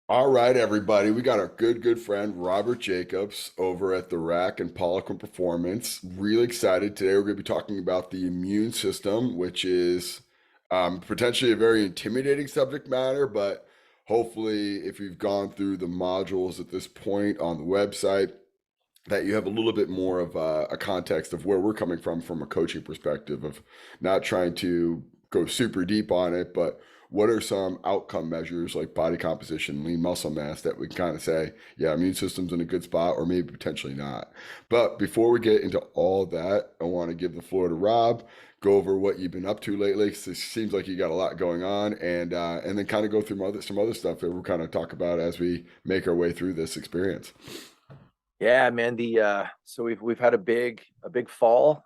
All right, everybody. We got our good friend Robert Jacobs over at the Rack and Poliquin Performance. Really excited today. We're going to be talking about the immune system, which is potentially a very intimidating subject matter, but hopefully, if you've gone through the modules at this point on the website, that you have a little bit more of a context of where we're coming from a coaching perspective of not trying to go super deep on it, but what are some outcome measures like body composition, lean muscle mass that we can kind of say, yeah, immune system's in a good spot or maybe potentially not. But before we get into all that, I want to give the floor to Rob, go over what you've been up to lately, because it seems like you got a lot going on, and then kind of go through some other stuff that we'll kind of talk about as we make our way through this experience. Yeah, man. So we've had a big fall,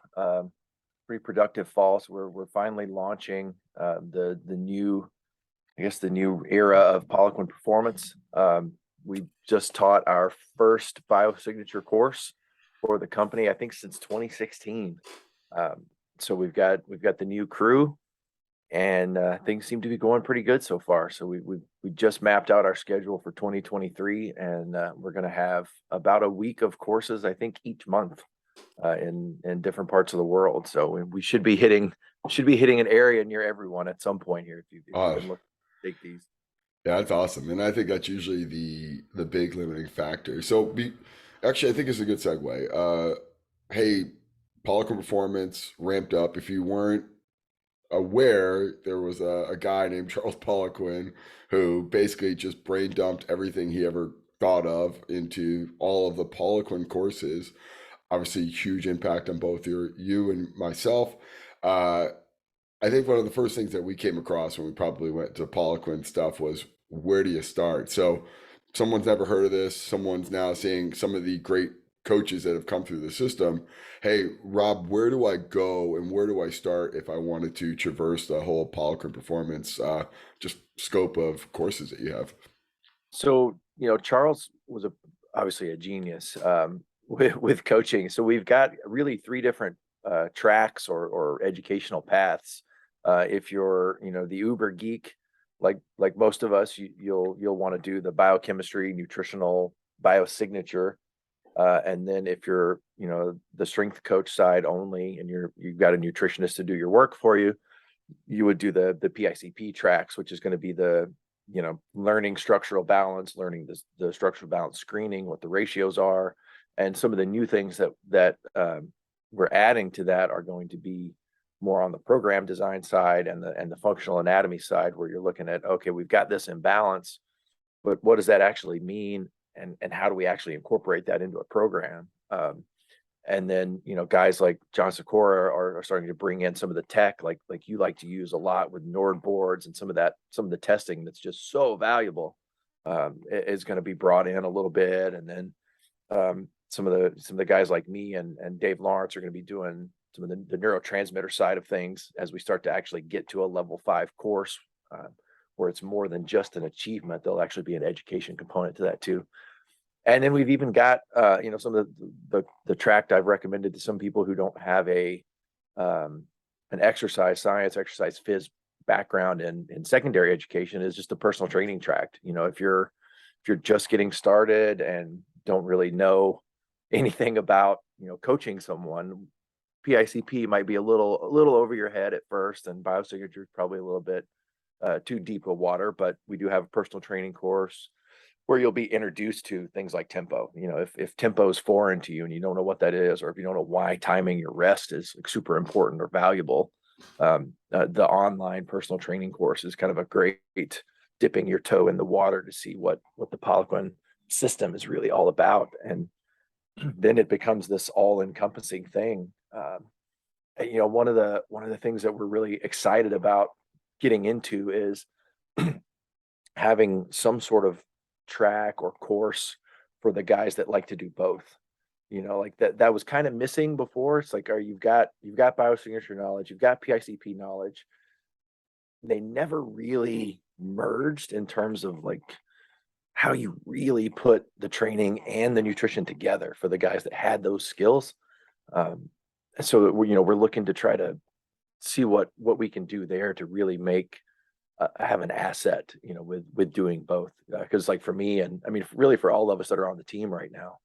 pretty productive fall. So we're finally launching the new, I guess, the new era of Poliquin Performance. We just taught our first biosignature course for the company, I think since 2016. Um, so we've got the new crew, and things seem to be going pretty good so far. So we just mapped out our schedule for 2023, and we're going to have about a week of courses, I think, each month in different parts of the world. So we should be hitting an area near everyone at some point here if you've Uh, been looking to take these. Yeah, that's awesome, and I think that's usually the big limiting factor. Actually, I think it's a good segue. Hey, Poliquin Performance ramped up. If you weren't aware, there was a guy named Charles Poliquin who basically just brain dumped everything he ever thought of into all of the Poliquin courses. Obviously, huge impact on both you and myself. Uh, I think one of the first things that we came across when we probably went to Poliquin stuff was where do you start? So someone's never heard of this. Someone's now seeing some of the great coaches that have come through the system. Hey, Rob, where do I go and where do I start if I wanted to traverse the whole Poliquin performance just scope of courses that you have? So Charles was obviously a genius with coaching. So we've got really three different tracks or educational paths. If you're the uber geek, like most of us, you'll want to do the biochemistry, nutritional, biosignature, and then if you're the strength coach side only, and you've got a nutritionist to do your work for you, you would do the PICP tracks, which is going to be the learning structural balance, learning the structural balance screening, what the ratios are, and some of the new things that we're adding to that are going to be more on the program design side and the functional anatomy side, where you're looking at, okay, we've got this imbalance, but what does that actually mean, and how do we actually incorporate that into a program? And then guys like John Sikora are starting to bring in some of the tech, like you like to use a lot with Nord boards, and some of the testing that's just so valuable is going to be brought in a little bit. And then some of the guys like me and Dave Lawrence are going to be doing some of the neurotransmitter side of things as we start to actually get to a level 5 course, where it's more than just an achievement. There'll actually be an education component to that too. And then we've even got some of the tract I've recommended to some people who don't have an exercise science, exercise phys background in secondary education, is just a personal training tract. If you're just getting started and don't really know anything about coaching someone, PICP might be a little over your head at first, and biosignature is probably a little bit too deep of water. But we do have a personal training course where you'll be introduced to things like tempo. If tempo is foreign to you and you don't know what that is, or if you don't know why timing your rest is like super important or valuable, the online personal training course is kind of a great dipping your toe in the water to see what the Poliquin system is really all about. And then it becomes this all-encompassing thing. One of the things that we're really excited about getting into is having some sort of track or course for the guys that like to do both. Like that was kind of missing before. It's like, you've got biosignature knowledge, you've got PICP knowledge. They never really merged in terms of like how you really put the training and the nutrition together for the guys that had those skills. Um, so we're looking to try to see what we can do there to really make have an asset, with doing both. Because like for me, and I mean, really for all of us that are on the team right now,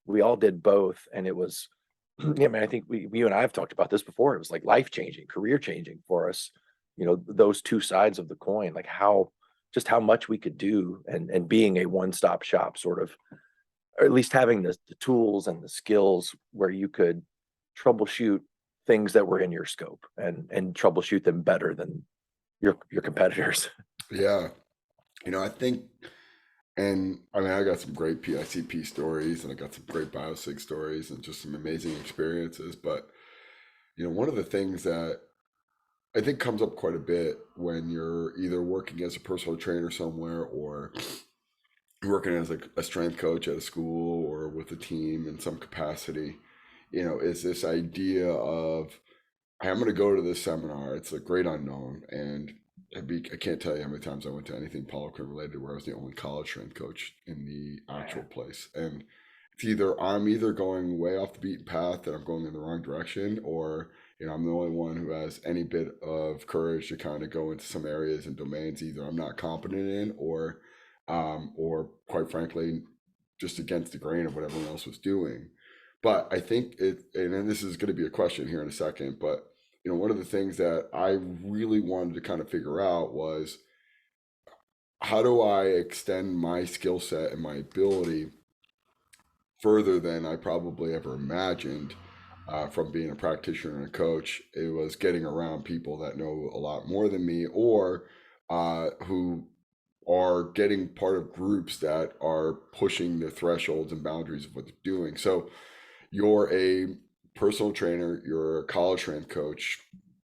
we all did both, and it was, yeah, man. I think you and I have talked about this before. It was like life changing, career changing for us. Those two sides of the coin, like how much we could do, and being a one stop shop sort of, or at least having the tools and the skills where you could troubleshoot things that were in your scope, and troubleshoot them better than your competitors. Yeah. I think, and I mean, I got some great PICP stories and I got some great biosig stories and just some amazing experiences. But, one of the things that I think comes up quite a bit when you're either working as a personal trainer somewhere or working as a strength coach at a school or with a team in some capacity, is this idea of, hey, I'm going to go to this seminar. It's a great unknown. And I can't tell you how many times I went to anything Poliquin related where I was the only college strength coach in the actual place. And I'm either going way off the beaten path and I'm going in the wrong direction, or I'm the only one who has any bit of courage to kind of go into some areas and domains either I'm not competent in, or quite frankly, just against the grain of what everyone else was doing. But I think and then this is going to be a question here in a second, but one of the things that I really wanted to kind of figure out was, how do I extend my skill set and my ability further than I probably ever imagined, from being a practitioner and a coach. It was getting around people that know a lot more than me, or who are getting part of groups that are pushing the thresholds and boundaries of what they're doing. So you're a personal trainer, you're a college strength coach,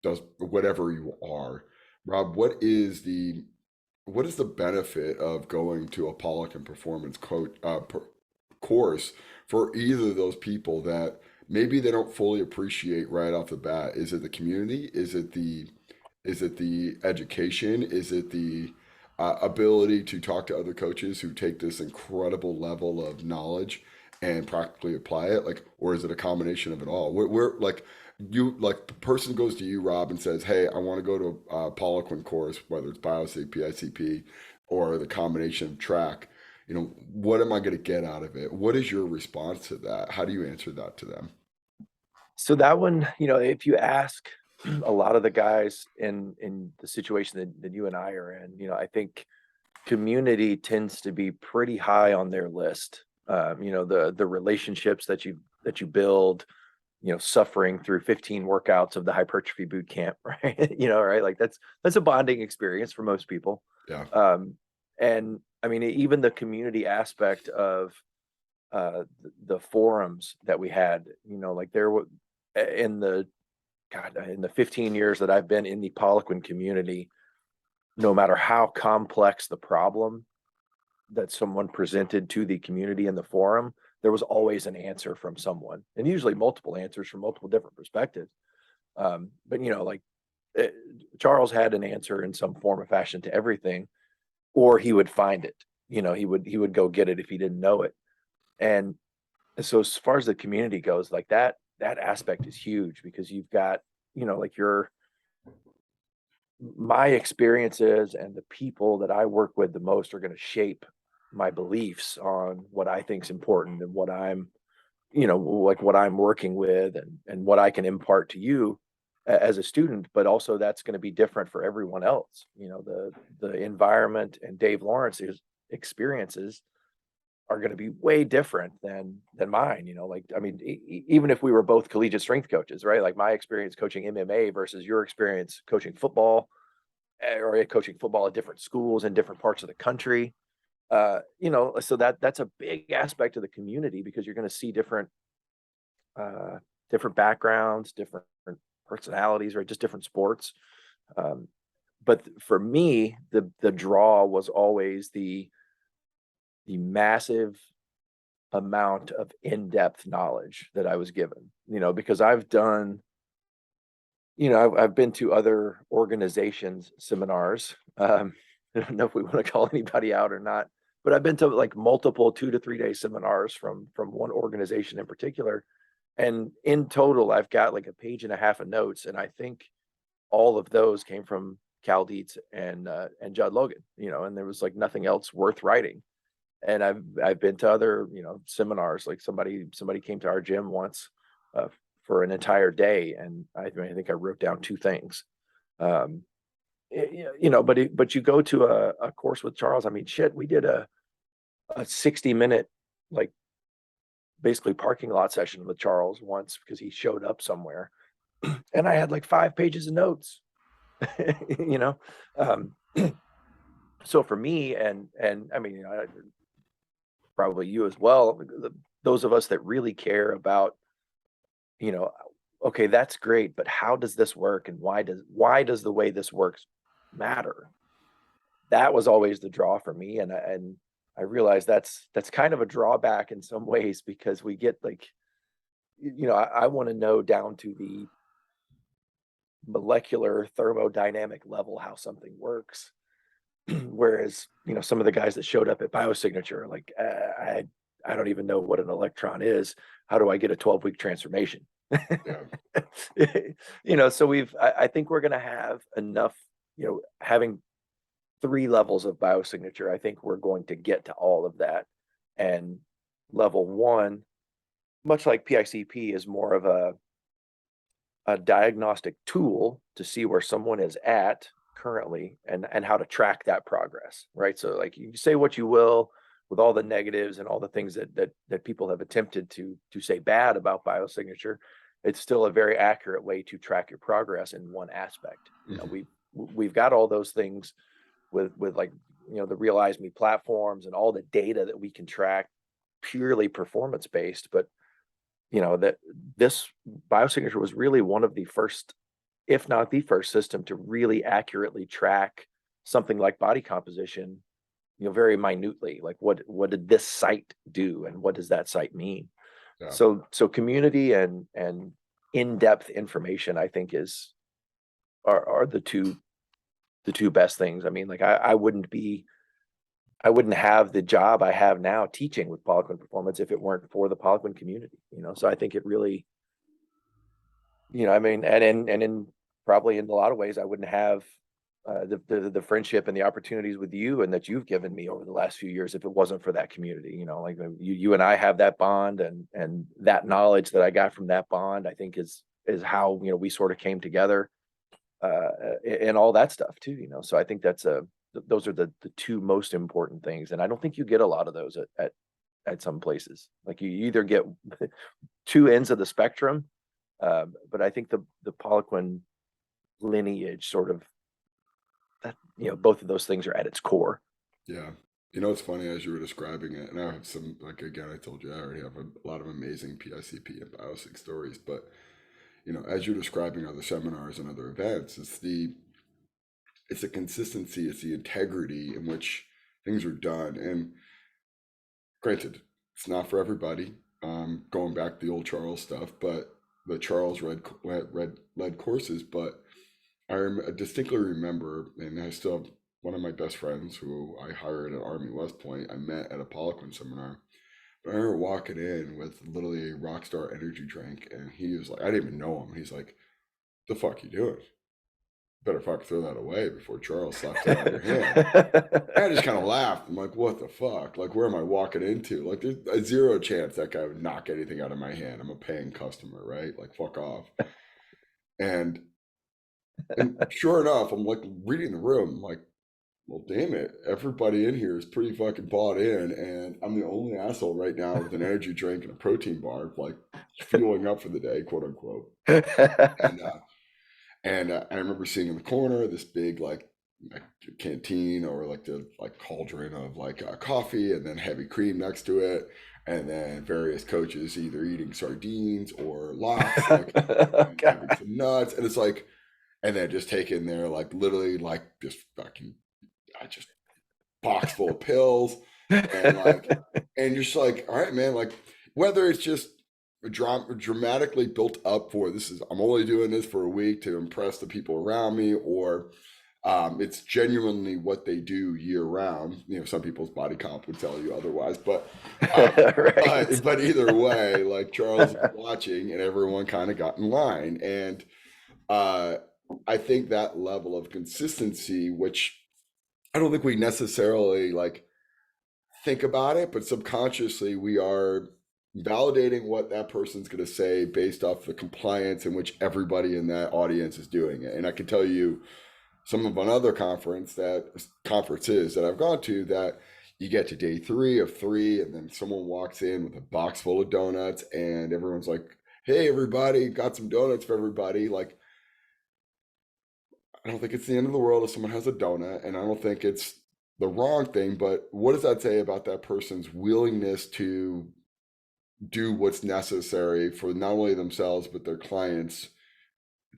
does whatever you are. Rob, what is the benefit of going to a Pollock and performance course for either of those people that maybe they don't fully appreciate right off the bat? Is it the community? Is it the education? Is it the ability to talk to other coaches who take this incredible level of knowledge and practically apply it? Like, or is it a combination of it all? We're like, the person goes to you, Rob, and says, "Hey, I want to go to a Poliquin course, whether it's BioSig, PICP, or the combination of track. What am I going to get out of it?" What is your response to that? How do you answer that to them? So that one, if you ask a lot of the guys in the situation that you and I are in, I think community tends to be pretty high on their list. The relationships that you build, suffering through 15 workouts of the hypertrophy boot camp, right? Right? Like that's a bonding experience for most people. Yeah. And I mean, even the community aspect of the forums that we had, like there were in the in the 15 years that I've been in the Poliquin community, no matter how complex the problem that someone presented to the community in the forum, there was always an answer from someone, and usually multiple answers from multiple different perspectives. But like eh, Charles had an answer in some form or fashion to everything, or he would find it. He would go get it if he didn't know it. And so as far as the community goes, like that aspect is huge, because you've got, like my experiences and the people that I work with the most are going to shape my beliefs on what I think is important, and what I'm, like what I'm working with, and what I can impart to you as a student. But also that's going to be different for everyone else. The environment and Dave Lawrence's experiences are going to be way different than mine. Like, I mean, even if we were both collegiate strength coaches, right? Like my experience coaching MMA versus your experience coaching football, or coaching football at different schools in different parts of the country. So that's a big aspect of the community, because you're going to see different backgrounds, different personalities, right? Just different sports. But for me, the draw was always the massive amount of in-depth knowledge that I was given, because I've done, I've been to other organizations seminars. I don't know if we want to call anybody out or not, but I've been to like multiple 2 to 3 day seminars from one organization in particular. And in total, I've got like a page and a half of notes. And I think all of those came from Cal Dietz and Judd Logan, and there was like nothing else worth writing. And I've been to other, seminars. Like somebody came to our gym once for an entire day, and I think I wrote down 2 things. Um, but you go to a course with Charles. I mean, shit, we did a 60-minute, like, basically parking lot session with Charles once because he showed up somewhere, and I had like 5 pages of notes. you know, um, so for me, and I mean, probably you as well, those of us that really care about, you know, okay, that's great, but how does this work, and why does the way this works matter? That was always the draw for me, and I realized that's kind of a drawback in some ways because we get like, I want to know down to the molecular thermodynamic level how something works. Whereas, some of the guys that showed up at Biosignature are like, I don't even know what an electron is. How do I get a 12-week transformation? Yeah. So I think we're going to have enough, having 3 levels of Biosignature. I think we're going to get to all of that. And level 1, much like PICP, is more of a diagnostic tool to see where someone is at currently and how to track that progress, right? So like, you say what you will with all the negatives and all the things that people have attempted to say bad about Biosignature, it's still a very accurate way to track your progress in one aspect. We've got all those things with like, the Realize Me platforms and all the data that we can track purely performance based, but that this Biosignature was really one of the first, if not the first system to really accurately track something like body composition, very minutely. Like what did this site do, and what does that site mean? Yeah. So community and in-depth information, I think, are the two best things. I mean, like I wouldn't have the job I have now teaching with Poliquin Performance if it weren't for the Poliquin community. So I think it really, I mean, and in probably in a lot of ways, I wouldn't have the friendship and the opportunities with you and that you've given me over the last few years if it wasn't for that community. Like you and I have that bond, and that knowledge that I got from that bond, I think is how, we sort of came together and all that stuff too. So I think those are the 2 most important things, and I don't think you get a lot of those at some places. Like you either get 2 ends of the spectrum, but I think the Poliquin lineage sort of, that, both of those things are at its core. Yeah. It's funny as you were describing it, and I have some, like, again, I told you I already have a lot of amazing PICP and biosig stories, but, as you're describing other seminars and other events, it's the consistency, it's the integrity in which things are done. And granted, it's not for everybody. Going back to the old Charles stuff, but the Charles led courses, but I distinctly remember, and I still have one of my best friends who I hired at Army West Point. I met at a Poliquin seminar. But I remember walking in with literally a Rockstar energy drink, and he was like, I didn't even know him. He's like, "The fuck you doing? Better fuck throw that away before Charles slaps it out of your hand." And I just kind of laughed. I'm like, what the fuck? Like, where am I walking into? Like, there's a 0 chance that guy would knock anything out of my hand. I'm a paying customer, right? Like, fuck off. And sure enough, I'm like reading the room, I'm like, well, damn it. Everybody in here is pretty fucking bought in, and I'm the only asshole right now with an energy drink and a protein bar, like fueling up for the day, quote unquote. And I remember seeing in the corner this big like canteen, or like the cauldron of like coffee, and then heavy cream next to it, and then various coaches either eating sardines or lox, like, and having some nuts, and it's like, and then just taking their like literally like just fucking just box full of pills, and like, and you're just like, all right, man, like, whether it's just dramatically built up for this is, I'm only doing this for a week to impress the people around me, or it's genuinely what they do year round. Some people's body comp would tell you otherwise, but Right. but either way, like, Charles is watching, and everyone kind of got in line, and I think that level of consistency, which I don't think we necessarily like think about it, but subconsciously we are validating what that person's going to say based off the compliance in which everybody in that audience is doing it. And I can tell you some of another conferences that I've gone to that you get to day 3 of 3, and then someone walks in with a box full of donuts, and everyone's like, "Hey, everybody, got some donuts for everybody." Like, I don't think it's the end of the world if someone has a donut, and I don't think it's the wrong thing. But what does that say about that person's willingness to do what's necessary for not only themselves but their clients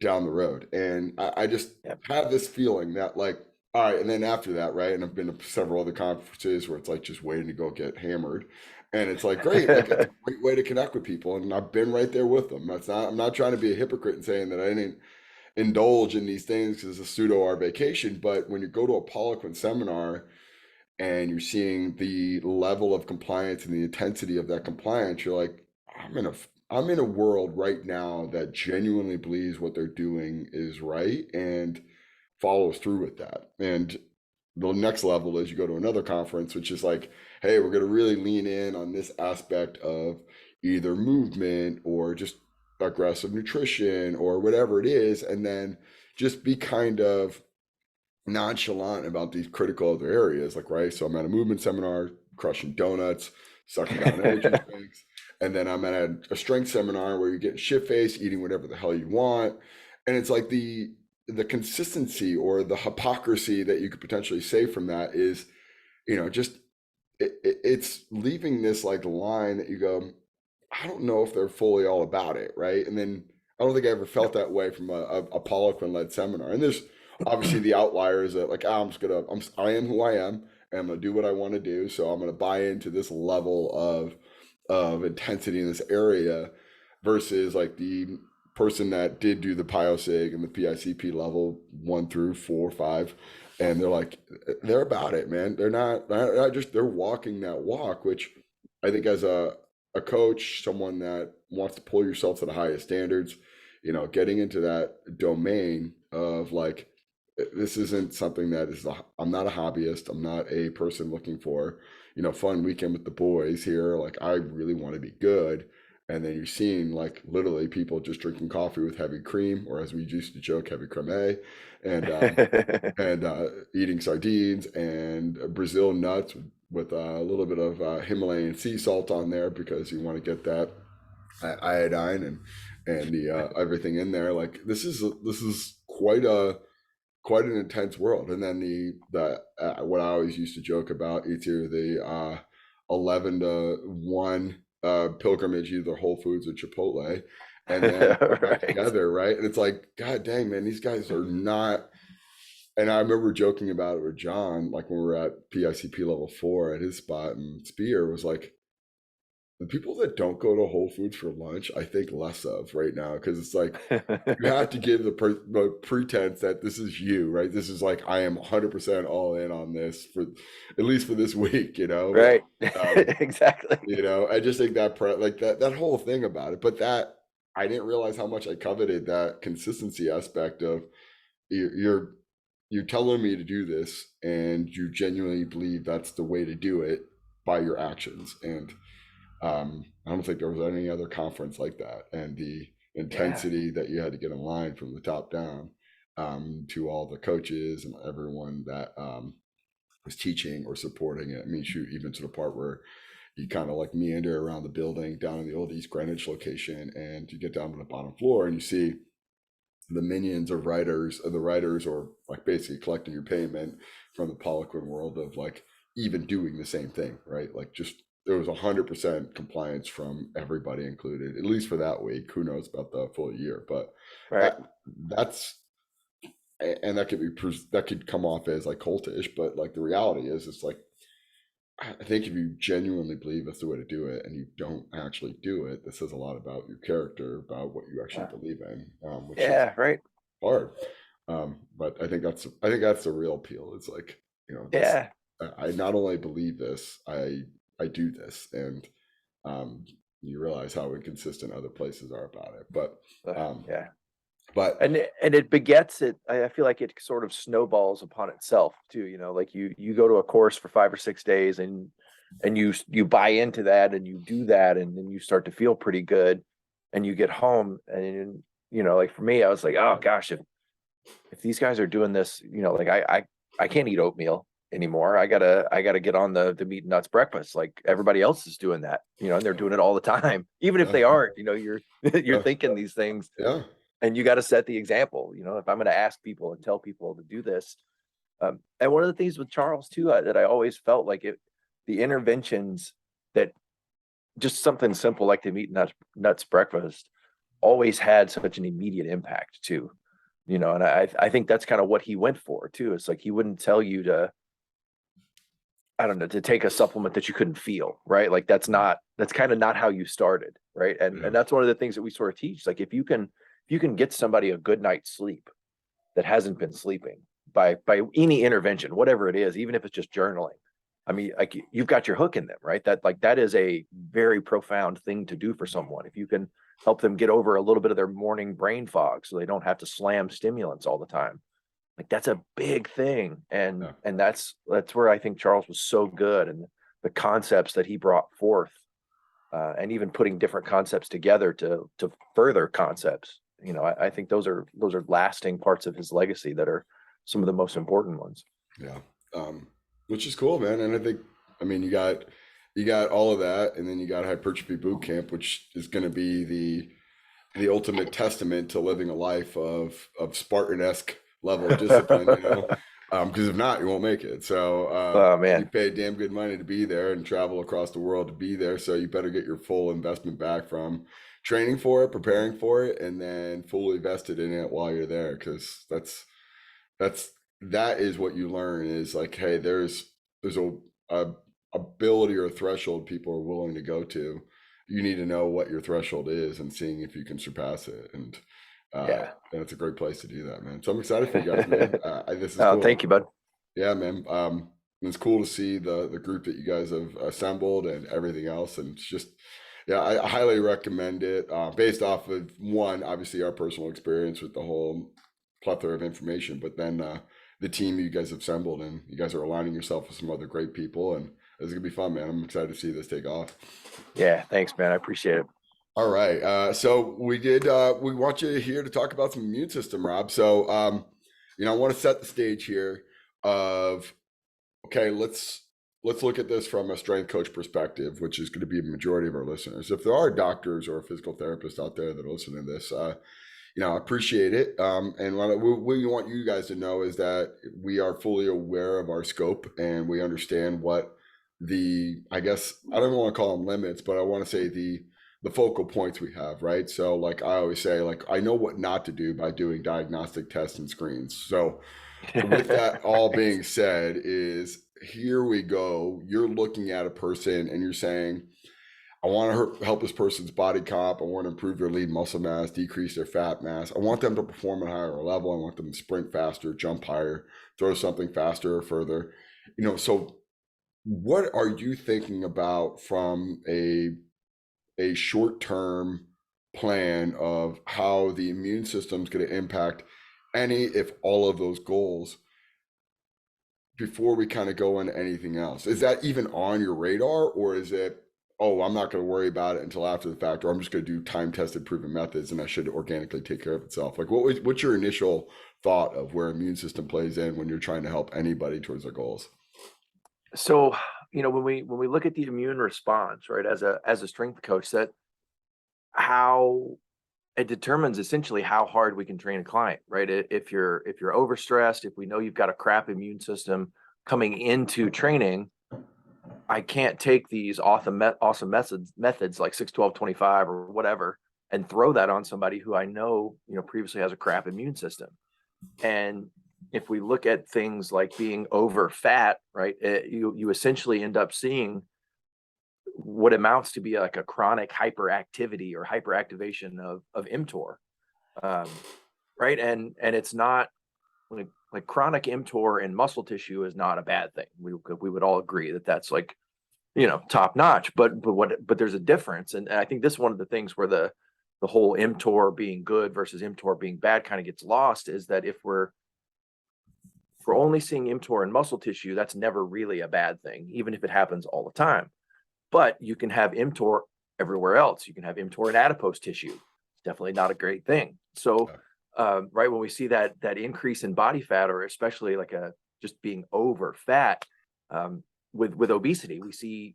down the road? And I just Yep. have this feeling that, like, all right, and then after that, right? And I've been to several other conferences where it's like just waiting to go get hammered, and it's like great, like it's a great way to connect with people, and I've been right there with them. That's not, I'm not trying to be a hypocrite and saying that I didn't indulge in these things because it's a pseudo our vacation. But when you go to a Poliquin seminar and you're seeing the level of compliance and the intensity of that compliance, you're like, I'm in a world right now that genuinely believes what they're doing is right and follows through with that. And the next level is you go to another conference, which is like, hey, we're going to really lean in on this aspect of either movement or just aggressive nutrition or whatever it is, and then just be kind of nonchalant about these critical other areas. Like, right, so I'm at a movement seminar, crushing donuts, sucking down energy drinks, and then I'm at a strength seminar where you're getting shit faced, eating whatever the hell you want, and it's like the consistency or the hypocrisy that you could potentially say from that is, just it's leaving this like line that you go, I don't know if they're fully all about it, right? And then I don't think I ever felt Yep. that way from a Poliquin led seminar. And there's obviously the outliers that like, I'm just gonna, I am who I am, and I'm gonna do what I want to do. So I'm gonna buy into this level of intensity in this area, versus like the person that did do the PIOSIG and the PICP level 1 through 4 or 5, and they're like, they're about it, man. They're not just, they're walking that walk, which I think as a coach, someone that wants to pull yourself to the highest standards, getting into that domain of like, this isn't something that is, I'm not a hobbyist. I'm not a person looking for, fun weekend with the boys here. Like, I really want to be good. And then you're seeing like literally people just drinking coffee with heavy cream, or as we used to joke, heavy creme, and eating sardines and Brazil nuts with a little bit of Himalayan sea salt on there because you want to get that iodine and the everything in there. Like, this is quite an intense world. And then the what I always used to joke about, it's either the 11 to 1 pilgrimage, either Whole Foods or Chipotle, and then put that Right. together, right? And it's like, God dang, man, these guys are not. And I remember joking about it with John, like when we were at PICP level 4 at his spot, and Spear was like, the people that don't go to Whole Foods for lunch, I think less of right now, because it's like you have to give the pretense that this is you, right? This is like, I am 100% all in on this for at least for this week, Right. Um, Exactly. I just think that like that whole thing about it, but that I didn't realize how much I coveted that consistency aspect of you're you're telling me to do this and you genuinely believe that's the way to do it by your actions. And I don't think there was any other conference like that. And the Yeah. intensity that you had to get in line from the top down, to all the coaches and everyone that was teaching or supporting it. I mean, shoot, even to the part where you kind of like meander around the building down in the old East Greenwich location, and you get down to the bottom floor and you see the minions of writers, the writers, or like basically collecting your payment from the Poliquin world of like even doing the same thing, right? Like, just there was 100% compliance from everybody included, at least for that week. Who knows about the full year? But Right. that that's and that could be, that could come off as like cultish, but like the reality is, it's like, I think if you genuinely believe that's the way to do it and you don't actually do it, this says a lot about your character, about what you actually Uh, believe in, which is yeah. Right. hard. But I think that's the real appeal. It's like, this, Yeah. I not only believe this, I do this, and um, you realize how inconsistent other places are about it. But um, Yeah. But And it begets it. I feel like it sort of snowballs upon itself too. Like you go to a course for 5 or 6 days and you buy into that and you do that and then you start to feel pretty good and you get home and like for me, I was like, oh gosh, if these guys are doing this, like I can't eat oatmeal anymore. I gotta get on the meat and nuts breakfast. Like everybody else is doing that, and they're doing it all the time. Even if yeah, they aren't, you're you're yeah, thinking these things yeah, and you got to set the example. If I'm going to ask people and tell people to do this. And one of the things with Charles too, that I always felt like the interventions that just something simple like the meat nuts breakfast always had such an immediate impact too. And I think that's kind of what he went for too. It's like he wouldn't tell you to, I don't know, to take a supplement that you couldn't feel, right? Like that's kind of not how you started, right? And yeah, and that's one of the things that we sort of teach. Like if you can get somebody a good night's sleep that hasn't been sleeping by any intervention, whatever it is, even if it's just journaling. I mean, like you've got your hook in them, right? That is a very profound thing to do for someone. If you can help them get over a little bit of their morning brain fog so they don't have to slam stimulants all the time. Like that's a big thing. And yeah. and that's where I think Charles was so good and the concepts that he brought forth, and even putting different concepts together to further concepts. I think those are lasting parts of his legacy that are some of the most important ones. Yeah. Um, which is cool, man. And I think, I mean, you got all of that, and then you got hypertrophy boot camp, which is going to be the ultimate testament to living a life of Spartan-esque level of discipline, because if not, you won't make it. So Oh you man. pay damn good money to be there and travel across the world to be there. So you better get your full investment back from training for it, preparing for it, and then fully vested in it while you're there, because that's that is what you learn is like, hey, there's a ability or a threshold people are willing to go to. You need to know what your threshold is and seeing if you can surpass it. Yeah. And it's a great place to do that, man. So I'm excited for you guys, man. This is Oh, cool. thank you, bud. Yeah, man. It's cool to see the group that you guys have assembled and everything else. And it's just, yeah, I highly recommend it. Based off of one, obviously our personal experience with the whole plethora of information, but then the team you guys have assembled, and you guys are aligning yourself with some other great people, and it's gonna be fun, man. I'm excited to see this take off. Yeah, thanks, man. I appreciate it. All right, so we want you here to talk about some immune system, Rob. So I want to set the stage here of, okay, let's look at this from a strength coach perspective, which is going to be a majority of our listeners. If there are doctors or physical therapists out there that are listening to this, I appreciate it. And what we want you guys to know is that we are fully aware of our scope and we understand what I guess, I don't want to call them limits, but I want to say the focal points we have, right? So like I always say, like I know what not to do by doing diagnostic tests and screens. So with that all Thanks. being said, is here we go. You're looking at a person and you're saying, I want to help this person's body comp. I want to improve their lean muscle mass, decrease their fat mass. I want them to perform at a higher level. I want them to sprint faster, jump higher, throw something faster or further. So what are you thinking about from a short term plan of how the immune system is going to impact any, if all of those goals before we kind of go into anything else? Is that even on your radar, or is it, oh, I'm not going to worry about it until after the fact, or I'm just going to do time tested proven methods and that should organically take care of itself? Like what's your initial thought of where immune system plays in when you're trying to help anybody towards their goals? So, when we look at the immune response, right, as a strength coach, that how it determines essentially how hard we can train a client, right? If you're overstressed, if we know you've got a crap immune system coming into training, I can't take these awesome methods like 6 12 25 or whatever and throw that on somebody who I know, previously has a crap immune system. And if we look at things like being over fat, right, you essentially end up seeing what amounts to be like a chronic hyperactivity or hyperactivation of mTOR, um, right? And it's not like chronic mTOR in muscle tissue is not a bad thing. We would all agree that that's like top notch. But there's a difference, and I think this is one of the things where the whole mTOR being good versus mTOR being bad kind of gets lost, is that if we're only seeing mTOR in muscle tissue, that's never really a bad thing, even if it happens all the time. But you can have mTOR everywhere else. You can have mTOR in adipose tissue. It's definitely not a great thing. So, right when we see that increase in body fat, or especially like a just being over fat, with obesity, we see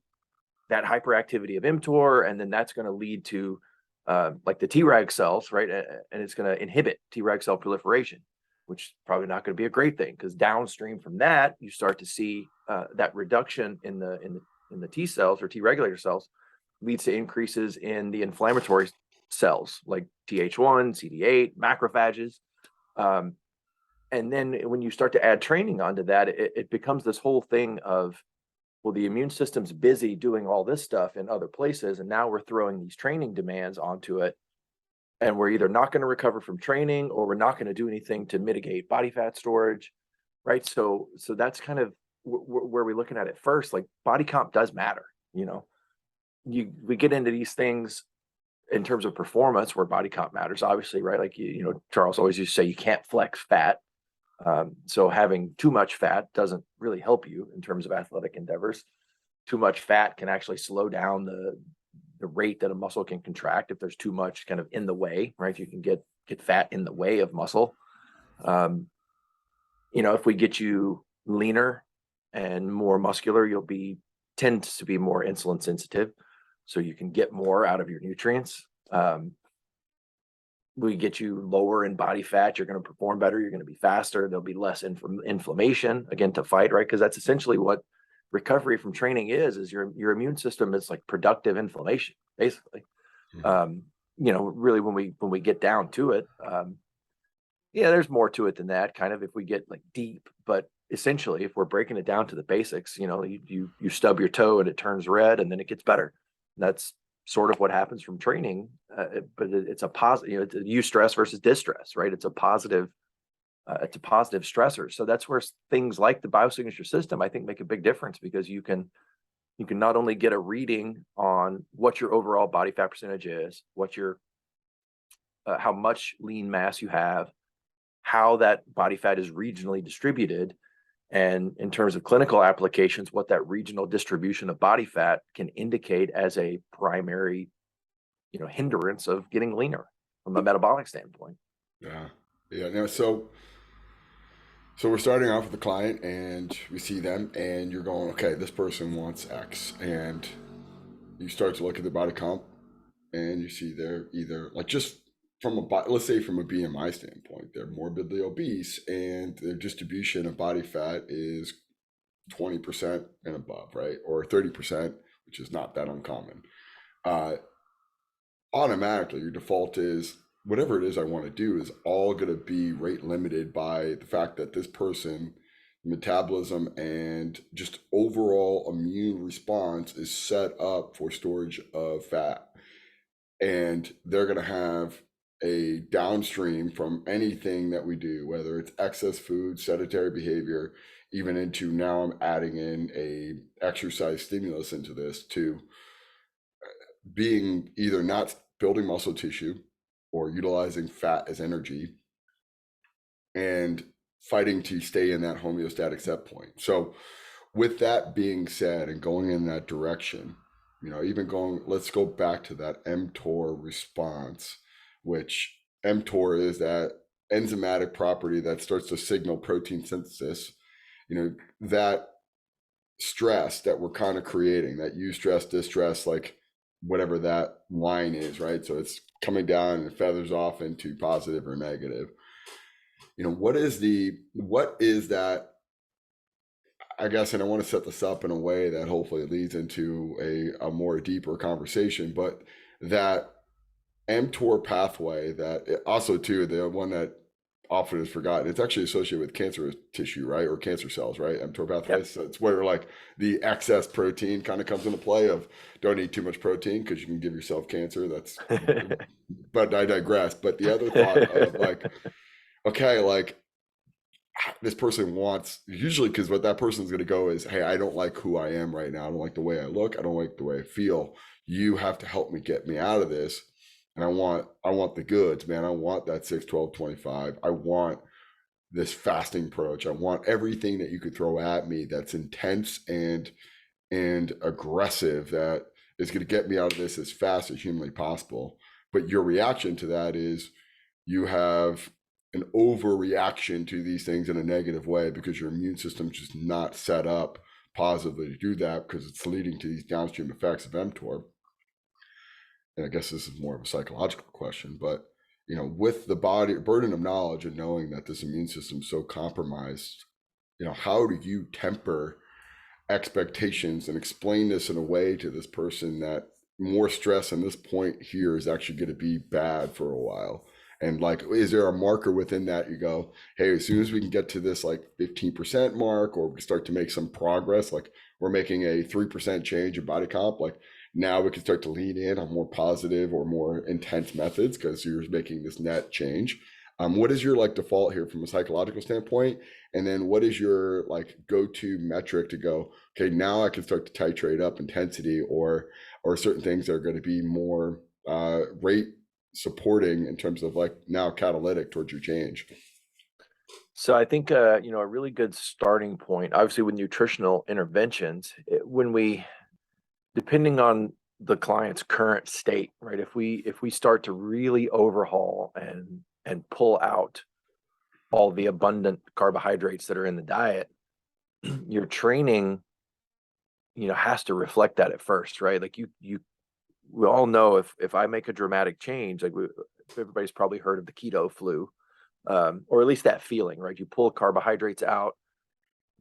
that hyperactivity of mTOR, and then that's going to lead to like the Treg cells, right? And it's going to inhibit Treg cell proliferation, which is probably not going to be a great thing, because downstream from that, you start to see that reduction in the T cells or T regulator cells leads to increases in the inflammatory cells like Th1, CD8, macrophages. And then when you start to add training onto that, it becomes this whole thing of, well, the immune system's busy doing all this stuff in other places, and now we're throwing these training demands onto it, and we're either not going to recover from training, or we're not going to do anything to mitigate body fat storage, right? So that's kind of where we're looking at it first. Like, body comp does matter, we get into these things in terms of performance where body comp matters, obviously, right? Like, Charles always used to say you can't flex fat. So having too much fat doesn't really help you in terms of athletic endeavors. Too much fat can actually slow down the rate that a muscle can contract if there's too much kind of in the way, right? You can get fat in the way of muscle. If we get you leaner and more muscular, tends to be more insulin sensitive, so you can get more out of your nutrients. We get you lower in body fat, you're going to perform better, you're going to be faster, there'll be less inflammation, again, to fight, right? Because that's essentially what recovery from training is your immune system is like productive inflammation, basically. Really, when we get down to it, there's more to it than that, kind of, if we get like deep. But essentially, if we're breaking it down to the basics, you stub your toe and it turns red, and then it gets better. That's sort of what happens from training, but it's a positive, it's eustress versus distress, right? It's a positive stressor. So that's where things like the biosignature system, I think, make a big difference, because you can not only get a reading on what your overall body fat percentage is, what your how much lean mass you have, how that body fat is regionally distributed, and in terms of clinical applications, what that regional distribution of body fat can indicate as a primary, hindrance of getting leaner from a metabolic standpoint. Yeah. No, so we're starting off with the client, and we see them, and you're going, okay, this person wants X, and you start to look at the body comp, and you see they're either, like, just from let's say from a BMI standpoint, they're morbidly obese, and their distribution of body fat is 20% and above, right? Or 30%, which is not that uncommon. Automatically, your default is, whatever it is I want to do is all going to be rate limited by the fact that this person, metabolism and just overall immune response is set up for storage of fat. And they're going to have a downstream from anything that we do, whether it's excess food, sedentary behavior, even into, now I'm adding in a exercise stimulus into this, to being either not building muscle tissue or utilizing fat as energy, and fighting to stay in that homeostatic set point. So with that being said, and going in that direction, let's go back to that mTOR response, which mTOR is that enzymatic property that starts to signal protein synthesis. That stress that we're kind of creating, that eustress, distress, like whatever that line is, right? So it's coming down and it feathers off into positive or negative. What is that, I guess, and I want to set this up in a way that hopefully leads into a more deeper conversation, but that mTOR pathway, that also too, the one that often is forgotten, it's actually associated with cancer tissue, right? Or cancer cells, right? mTOR pathways. Yep. So it's where, like, the excess protein kind of comes into play of, don't eat too much protein because you can give yourself cancer. That's, but I digress. But the other thought of, like, okay, like, this person wants, usually, because what that person's going to go is, hey, I don't like who I am right now. I don't like the way I look. I don't like the way I feel. You have to help me get me out of this. and I want the goods, man. I want that 6, 12, 25. I want this fasting approach. I want everything that you could throw at me that's intense and aggressive, that is going to get me out of this as fast as humanly possible. But your reaction to that is you have an overreaction to these things in a negative way because your immune system's just not set up positively to do that, because it's leading to these downstream effects of mTOR. And I guess this is more of a psychological question, but with the body burden of knowledge and knowing that this immune system is so compromised, how do you temper expectations and explain this in a way to this person that more stress on this point here is actually going to be bad for a while? And like, is there a marker within that you go, hey, as soon as we can get to this like 15% mark, or we start to make some progress, like we're making a 3% change in body comp, like now we can start to lean in on more positive or more intense methods because you're making this net change. What is your like default here from a psychological standpoint? And then what is your like go-to metric to go, okay, now I can start to titrate up intensity, or certain things that are going to be more rate supporting in terms of like now catalytic towards your change? So I think a really good starting point, obviously with nutritional interventions, when we, depending on the client's current state, right? If we start to really overhaul and pull out all the abundant carbohydrates that are in the diet, your training, has to reflect that at first, right? Like we all know if I make a dramatic change, like everybody's probably heard of the keto flu, or at least that feeling, right? You pull carbohydrates out,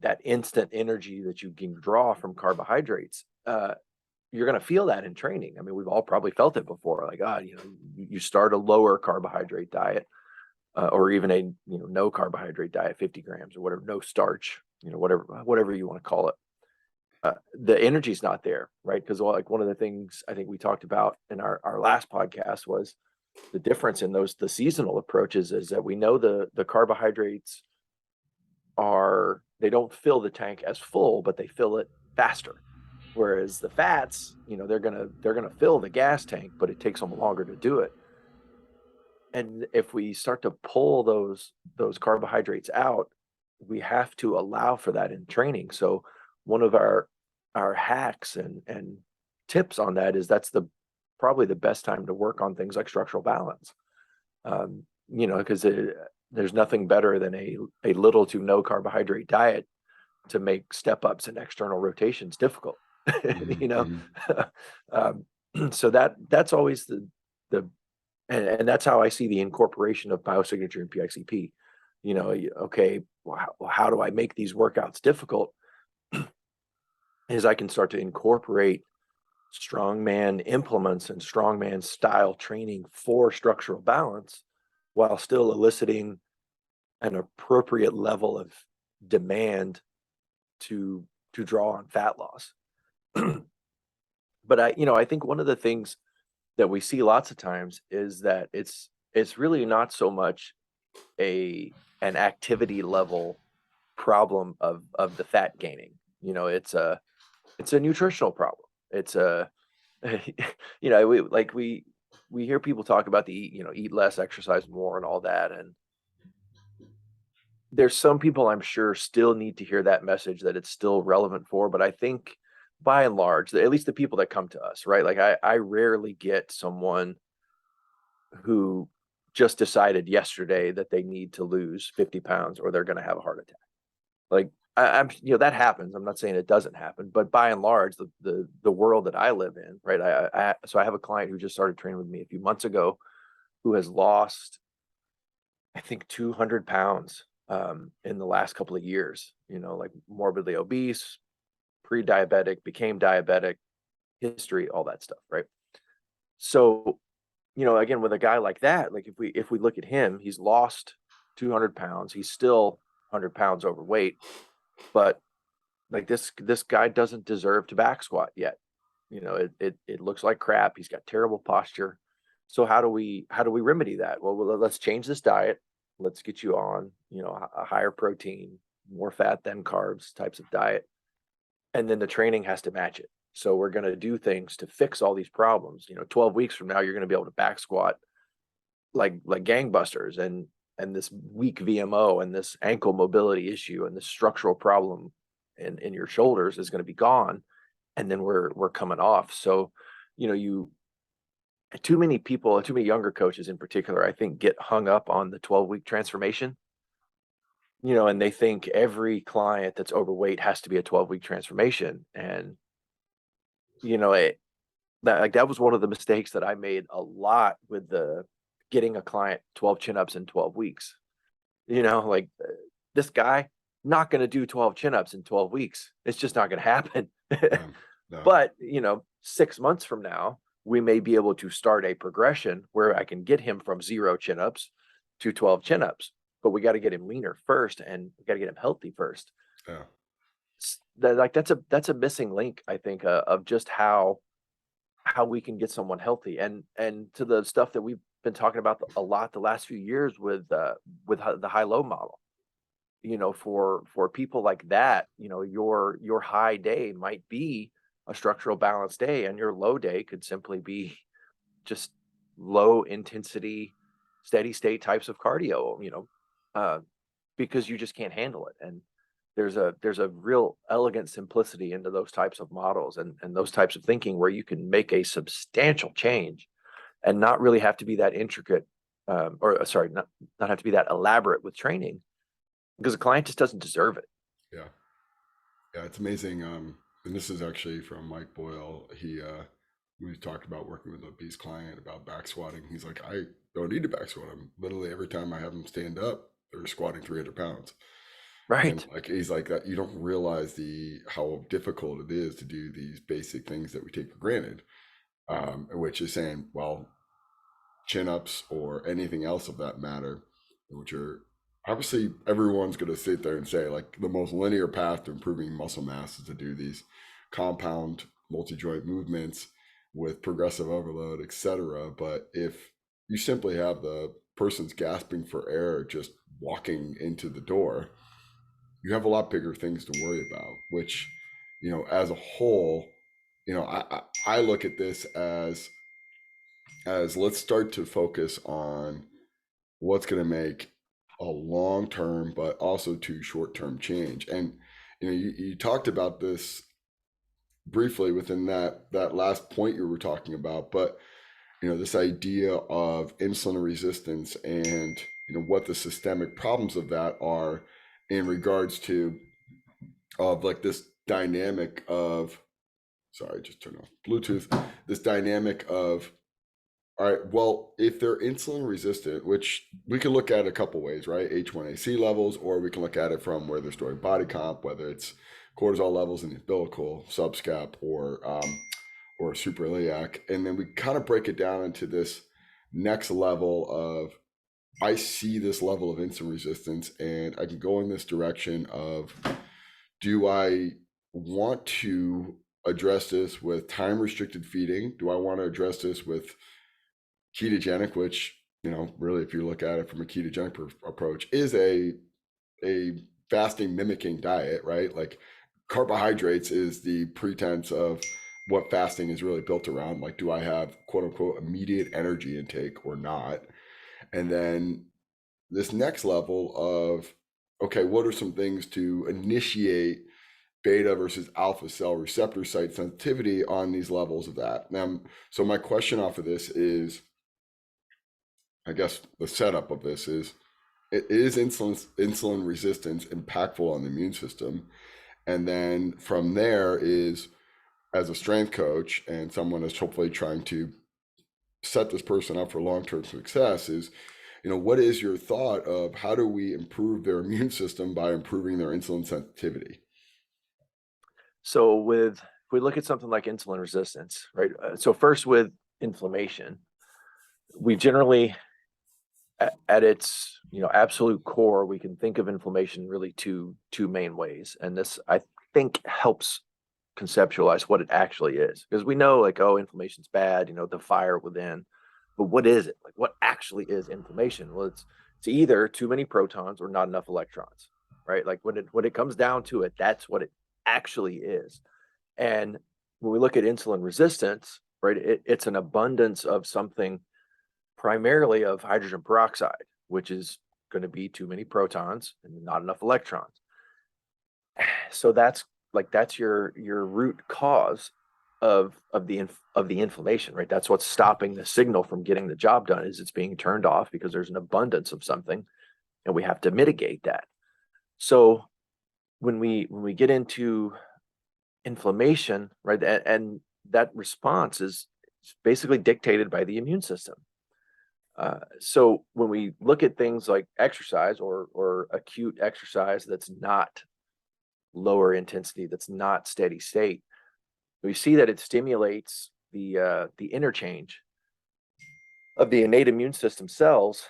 that instant energy that you can draw from carbohydrates, you're going to feel that in training. I mean, we've all probably felt it before. Like, you start a lower carbohydrate diet, or even a no carbohydrate diet, 50 grams or whatever, no starch, whatever you want to call it. The energy's not there, right? Because like one of the things I think we talked about in our last podcast was the difference in the seasonal approaches is that we know the carbohydrates they don't fill the tank as full, but they fill it faster. Whereas the fats, they're gonna fill the gas tank, but it takes them longer to do it. And if we start to pull those carbohydrates out, we have to allow for that in training. So one of our hacks and tips on that is that's probably the best time to work on things like structural balance. Because there's nothing better than a little to no carbohydrate diet to make step ups and external rotations difficult. you know, Mm-hmm. um, so that's always the and that's how I see the incorporation of biosignature and PICP. Okay, well, how do I make these workouts difficult? Is I can start to incorporate strongman implements and strongman style training for structural balance while still eliciting an appropriate level of demand to draw on fat loss. But I think one of the things that we see lots of times is that it's really not so much an activity level problem of the fat gaining. It's a nutritional problem. It's a we hear people talk about eat less, exercise more, and all that, and there's some people I'm sure still need to hear that message that it's still relevant for, but I think by and large, at least the people that come to us, right? Like I rarely get someone who just decided yesterday that they need to lose 50 pounds or they're going to have a heart attack. Like I'm, that happens. I'm not saying it doesn't happen, but by and large, the world that I live in, right? So I have a client who just started training with me a few months ago, who has lost, I think, 200 pounds in the last couple of years. Like morbidly obese, pre-diabetic, became diabetic, history, all that stuff, right? So, again, with a guy like that, like if we look at him, he's lost 200 pounds. He's still 100 pounds overweight, but like this guy doesn't deserve to back squat yet. It looks like crap. He's got terrible posture. So how do we remedy that? Well, let's change this diet. Let's get you on, a higher protein, more fat than carbs types of diet. And then the training has to match it. So we're going to do things to fix all these problems. 12 weeks from now, you're going to be able to back squat like gangbusters, and this weak VMO and this ankle mobility issue and this structural problem in your shoulders is going to be gone. And then we're coming off. So, you too many people, too many younger coaches in particular, I think, get hung up on the 12-week transformation, and they think every client that's overweight has to be a 12-week transformation. And, that was one of the mistakes that I made a lot with the getting a client 12 chin-ups in 12 weeks. This guy not going to do 12 chin-ups in 12 weeks. It's just not going to happen. No. But, 6 months from now, we may be able to start a progression where I can get him from 0 chin-ups to 12 chin-ups. But we got to get him leaner first, and we got to get him healthy first. Yeah. That's a missing link, I think, of just how we can get someone healthy, and to the stuff that we've been talking about a lot the last few years with the high-low model. For people like that, your high day might be a structural balance day, and your low day could simply be just low intensity, steady state types of cardio, because you just can't handle it. And there's a real elegant simplicity into those types of models and those types of thinking, where you can make a substantial change and not really have to be that intricate, not have to be that elaborate with training, because the client just doesn't deserve it. Yeah. Yeah. It's amazing. And this is actually from Mike Boyle. We talked about working with a obese client about back squatting. He's like, I don't need to back squat. I'm literally, every time I have them stand up, they're squatting 300 pounds. And Right. like, he's like that, you don't realize how difficult it is to do these basic things that we take for granted. Which is saying, well, chin ups or anything else of that matter, which are obviously, everyone's going to sit there and say like the most linear path to improving muscle mass is to do these compound multi-joint movements with progressive overload, etc. But if you simply have the person's gasping for air just walking into the door, you have a lot bigger things to worry about, which, as a whole, I look at this as let's start to focus on what's going to make a long term, but also to short term change. And you talked about this briefly within that last point you were talking about, but this idea of insulin resistance and what the systemic problems of that are in regards to of like this dynamic of, sorry, just turn off Bluetooth, this dynamic of, all right, well, if they're insulin resistant, which we can look at a couple ways, right? H1AC levels, or we can look at it from where they're storing body comp, whether it's cortisol levels in the umbilical, subscap, or suprailiac. And then we kind of break it down into this next level of, I see this level of insulin resistance and I can go in this direction of, do I want to address this with time restricted feeding? Do I want to address this with ketogenic, which, really, if you look at it from a ketogenic approach, is a fasting mimicking diet, right? Like, carbohydrates is the pretense of what fasting is really built around. Like, do I have quote unquote immediate energy intake or not? And then this next level of, okay, what are some things to initiate beta versus alpha cell receptor site sensitivity on these levels of that? Now, so my question off of this is, I guess the setup of this is, is insulin resistance impactful on the immune system? And then from there is, as a strength coach and someone is hopefully trying to set this person up for long-term success, is, what is your thought of how do we improve their immune system by improving their insulin sensitivity? So if we look at something like insulin resistance, right? So first, with inflammation, we generally, at its absolute core, we can think of inflammation really two main ways, and this, I think, helps conceptualize what it actually is, because we know, like, oh, inflammation's bad, the fire within, but what is it? Like, what actually is inflammation? Well, it's either too many protons or not enough electrons, right? Like, when it comes down to it, that's what it actually is. And when we look at insulin resistance, right, it's an abundance of something, primarily of hydrogen peroxide, which is going to be too many protons and not enough electrons. So that's your root cause of the inflammation, right? That's what's stopping the signal from getting the job done, is it's being turned off because there's an abundance of something, and we have to mitigate that. So when we get into inflammation, right, and that response is basically dictated by the immune system. So when we look at things like exercise or acute exercise that's not lower intensity, that's not steady state, we see that it stimulates the interchange of the innate immune system cells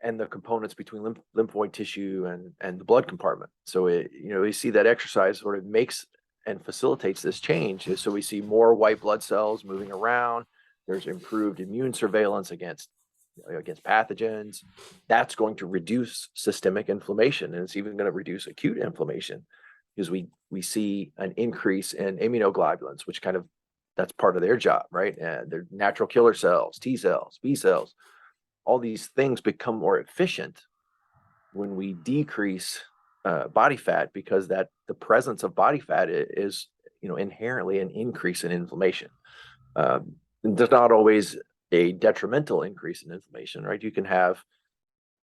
and the components between lymphoid tissue and the blood compartment. So we see that exercise sort of makes and facilitates this change. So we see more white blood cells moving around. There's improved immune surveillance against pathogens. That's going to reduce systemic inflammation, and it's even going to reduce acute inflammation, because we see an increase in immunoglobulins, which that's part of their job, right? And they're natural killer cells, T cells, B cells. All these things become more efficient when we decrease body fat, because the presence of body fat is inherently an increase in inflammation. There's not always a detrimental increase in inflammation, right? You can have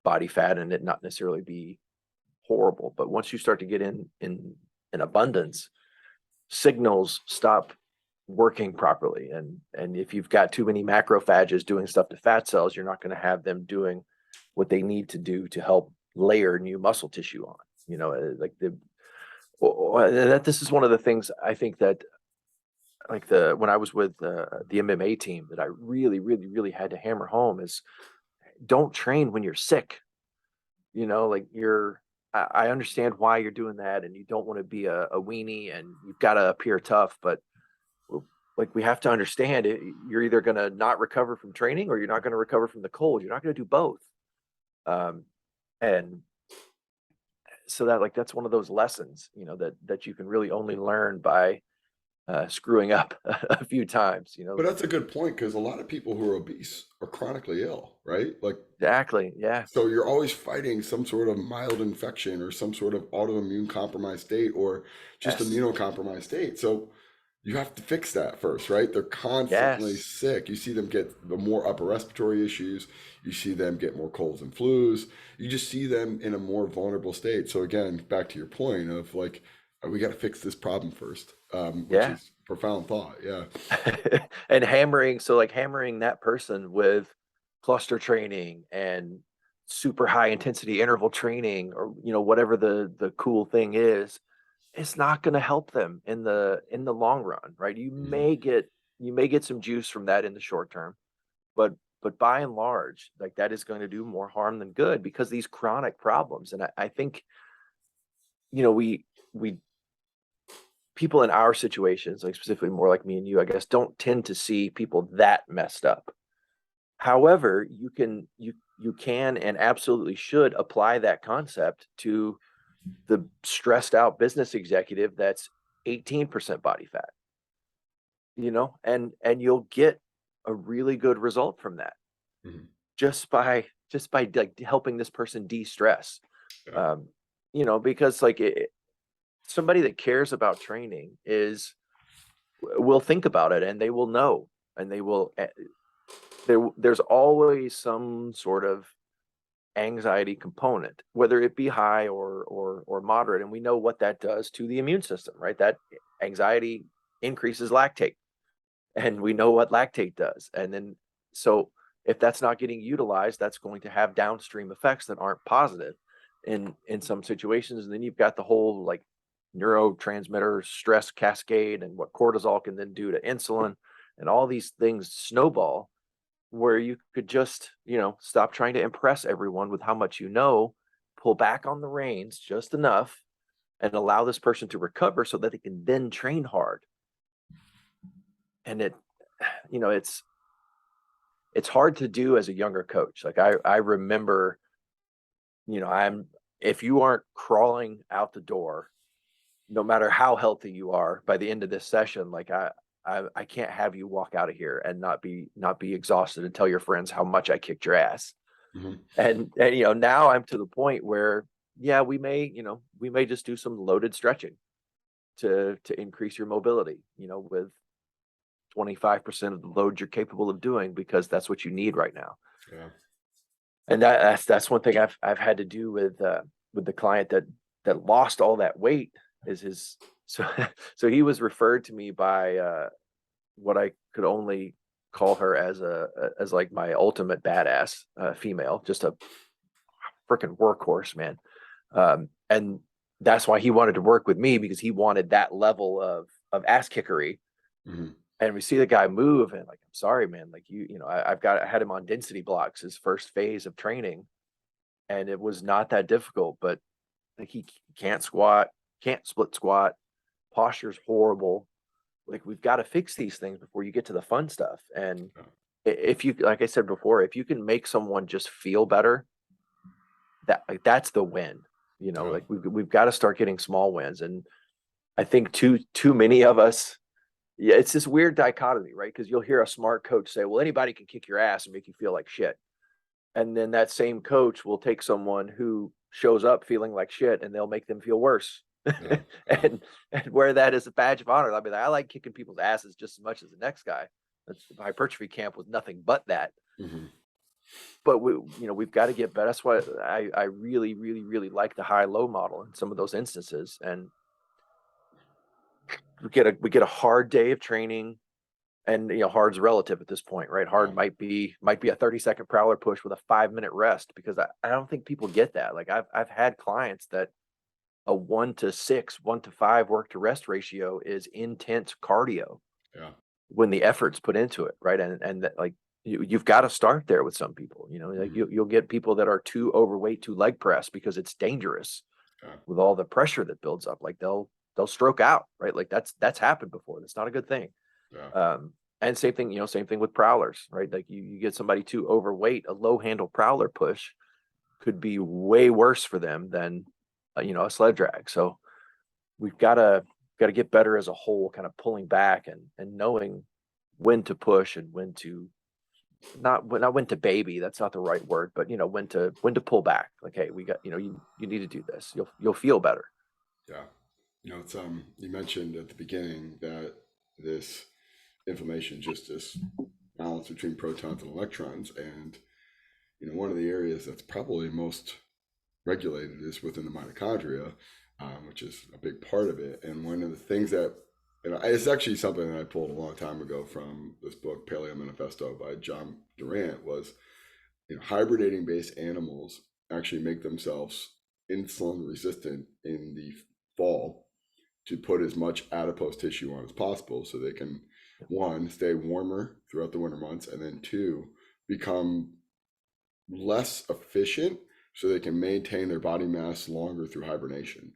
body fat and it not necessarily be horrible, but once you start to get in abundance, signals stop working properly, and if you've got too many macrophages doing stuff to fat cells, you're not going to have them doing what they need to do to help layer new muscle tissue on. This is one of the things I think that, when I was with the MMA team, that I really, really, really had to hammer home is, don't train when you're sick. I understand why you're doing that, and you don't want to be a weenie, and you've got to appear tough, but we have to understand it. You're either going to not recover from training, or you're not going to recover from the cold. You're not going to do both. And so that's one of those lessons, that you can really only learn by screwing up a few times. But that's a good point, because a lot of people who are obese are chronically ill, right? Like, Exactly. Yeah. so you're always fighting some sort of mild infection or some sort of autoimmune compromised state, or just Yes. immunocompromised state. So you have to fix that first, right? They're constantly Yes. sick. You see them get the more upper respiratory issues. You see them get more colds and flus. You just see them in a more vulnerable state. So again, back to your point of like, we got to fix this problem first, which Yeah. is profound thought. Yeah. And hammering that person with cluster training and super high intensity interval training, or whatever the cool thing is, it's not going to help them in the long run, right? Mhm. You may get some juice from that in the short term, but by and large, that is going to do more harm than good, because these chronic problems. And I think we people in our situations, like specifically more like me and you, I guess, don't tend to see people that messed up. However, you can and absolutely should apply that concept to the stressed out business executive that's 18% body fat, and you'll get a really good result from that, Mhm. just by helping this person de-stress. Yeah. um because somebody that cares about training will think about it, and they will know, and there's always some sort of anxiety component, whether it be high or moderate, and we know what that does to the immune system, right? That anxiety increases lactate, and we know what lactate does. And then, so if that's not getting utilized, that's going to have downstream effects that aren't positive in some situations. And then you've got the whole neurotransmitter stress cascade, and what cortisol can then do to insulin, and all these things snowball, where you could just stop trying to impress everyone with how much, pull back on the reins just enough, and allow this person to recover so that they can then train hard. And you know it's hard to do as a younger coach. I remember, I'm if you aren't crawling out the door, no matter how healthy you are, by the end of this session, like I can't have you walk out of here and not be exhausted and tell your friends how much I kicked your ass. Mhm. And now I'm to the point where, yeah, we may just do some loaded stretching to increase your mobility, with 25% of the load you're capable of doing, because that's what you need right now. Yeah. And that's one thing I've had to do with the client that lost all that weight, is his so so he was referred to me by what I could only call her as like my ultimate badass female, just a freaking workhorse, man. And that's why he wanted to work with me, because he wanted that level of ass kickery. Mhm. And we see the guy move, and like, I'm sorry, man, like I had him on density blocks his first phase of training, and it was not that difficult, but like he can't squat, can't split squat, posture's horrible. Like, we've got to fix these things before you get to the fun stuff. And Yeah. if you, like I said before, if you can make someone just feel better, that's the win. Yeah. Like we've got to start getting small wins. And I think too many of us, yeah, it's this weird dichotomy, right? Because you'll hear a smart coach say, well, anybody can kick your ass and make you feel like shit. And then that same coach will take someone who shows up feeling like shit and they'll make them feel worse. Yeah. Yeah. and wear that as a badge of honor. I mean, I like kicking people's asses just as much as the next guy. That's hypertrophy camp was nothing but that. Mhm. But we've got to get better. That's why I really, really, really like the high-low model in some of those instances. And we get a hard day of training, and hard's relative at this point, right? Yeah. Hard might be a 30-second prowler push with a 5-minute rest, because I don't think people get that. Like, I've had clients that a 1-to-6, 1-to-5 work to rest ratio is intense cardio Yeah. when the effort's put into it, right? And that, like, you've got to start there with some people. Like, Mhm. you'll get people that are too overweight to leg press because it's dangerous Yeah. with all the pressure that builds up. Like, they'll stroke out, right? Like, that's happened before. That's not a good thing. Yeah. And same thing with prowlers, right? Like, you get somebody too overweight, a low handle prowler push could be way worse for them than a sled drag. So we've got to get better as a whole, kind of pulling back and knowing when to push and when to not when to baby. That's not the right word, but when to pull back. Like, hey, we got you need to do this. You'll feel better. Yeah. It's you mentioned at the beginning that this inflammation, just this balance between protons and electrons, and one of the areas that's probably most regulated is within the mitochondria, which is a big part of it. And one of the things that, it's actually something that I pulled a long time ago from this book, Paleo Manifesto by John Durant, was hibernating based animals actually make themselves insulin resistant in the fall to put as much adipose tissue on as possible so they can, one, stay warmer throughout the winter months, and then two, become less efficient so they can maintain their body mass longer through hibernation.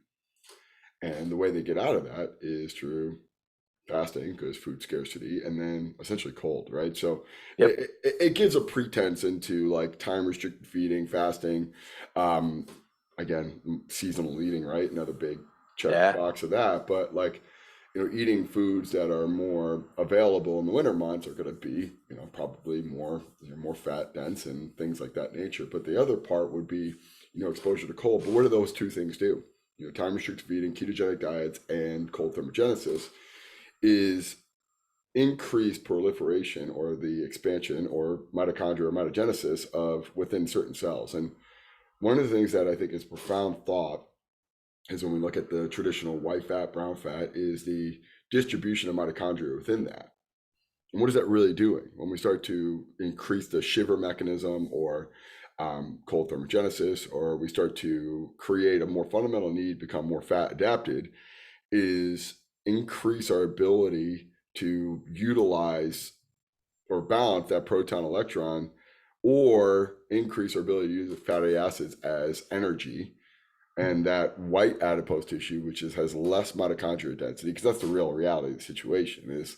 And the way they get out of that is through fasting, because food scarcity, and then essentially cold, right? So Yep. it gives a pretense into like time restricted feeding, fasting, um, again, seasonal eating, right? Another big check Yeah. box of that. But like, eating foods that are more available in the winter months are going to be, probably more fat dense and things like that nature. But the other part would be, exposure to cold. But what do those two things do? Time restricted feeding, ketogenic diets, and cold thermogenesis is increased proliferation or the expansion or mitochondria or mitogenesis of within certain cells. And one of the things that I think is profound thought is when we look at the traditional white fat, brown fat, is the distribution of mitochondria within that. And what is that really doing when we start to increase the shiver mechanism or cold thermogenesis, or we start to create a more fundamental need, become more fat adapted, is increase our ability to utilize or balance that proton electron, or increase our ability to use the fatty acids as energy. And that white adipose tissue, which has less mitochondria density, because that's the real reality of the situation, is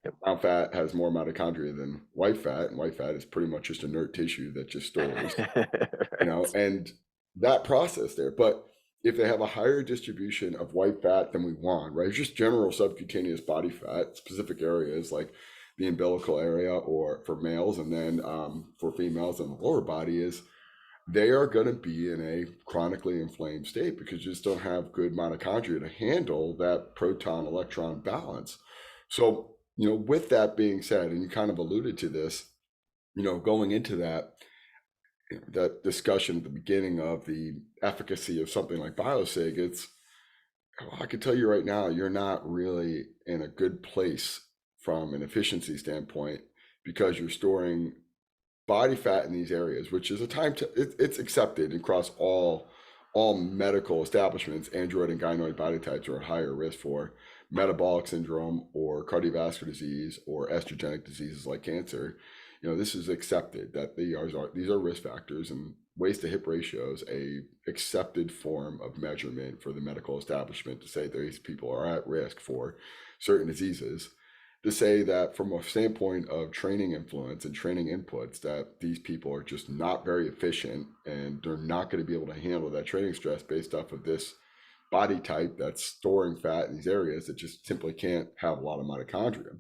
Yep. brown fat has more mitochondria than white fat, and white fat is pretty much just inert tissue that just stores, Right. and that process there. But if they have a higher distribution of white fat than we want, right? It's just general subcutaneous body fat, specific areas like the umbilical area or for males, and then for females in the lower body is they are going to be in a chronically inflamed state because you just don't have good mitochondria to handle that proton electron balance. So, with that being said, and you kind of alluded to this, going into that discussion at the beginning of the efficacy of something like BioSig, I can tell you right now, you're not really in a good place from an efficiency standpoint because you're storing body fat in these areas, which is it's accepted across all medical establishments. Android and gynoid body types are at higher risk for metabolic syndrome or cardiovascular disease or estrogenic diseases like cancer. This is accepted that these are risk factors, and waist to hip ratio is a accepted form of measurement for the medical establishment to say these people are at risk for certain diseases. To say that from a standpoint of training influence and training inputs, that these people are just not very efficient and they're not going to be able to handle that training stress based off of this body type that's storing fat in these areas that just simply can't have a lot of mitochondria.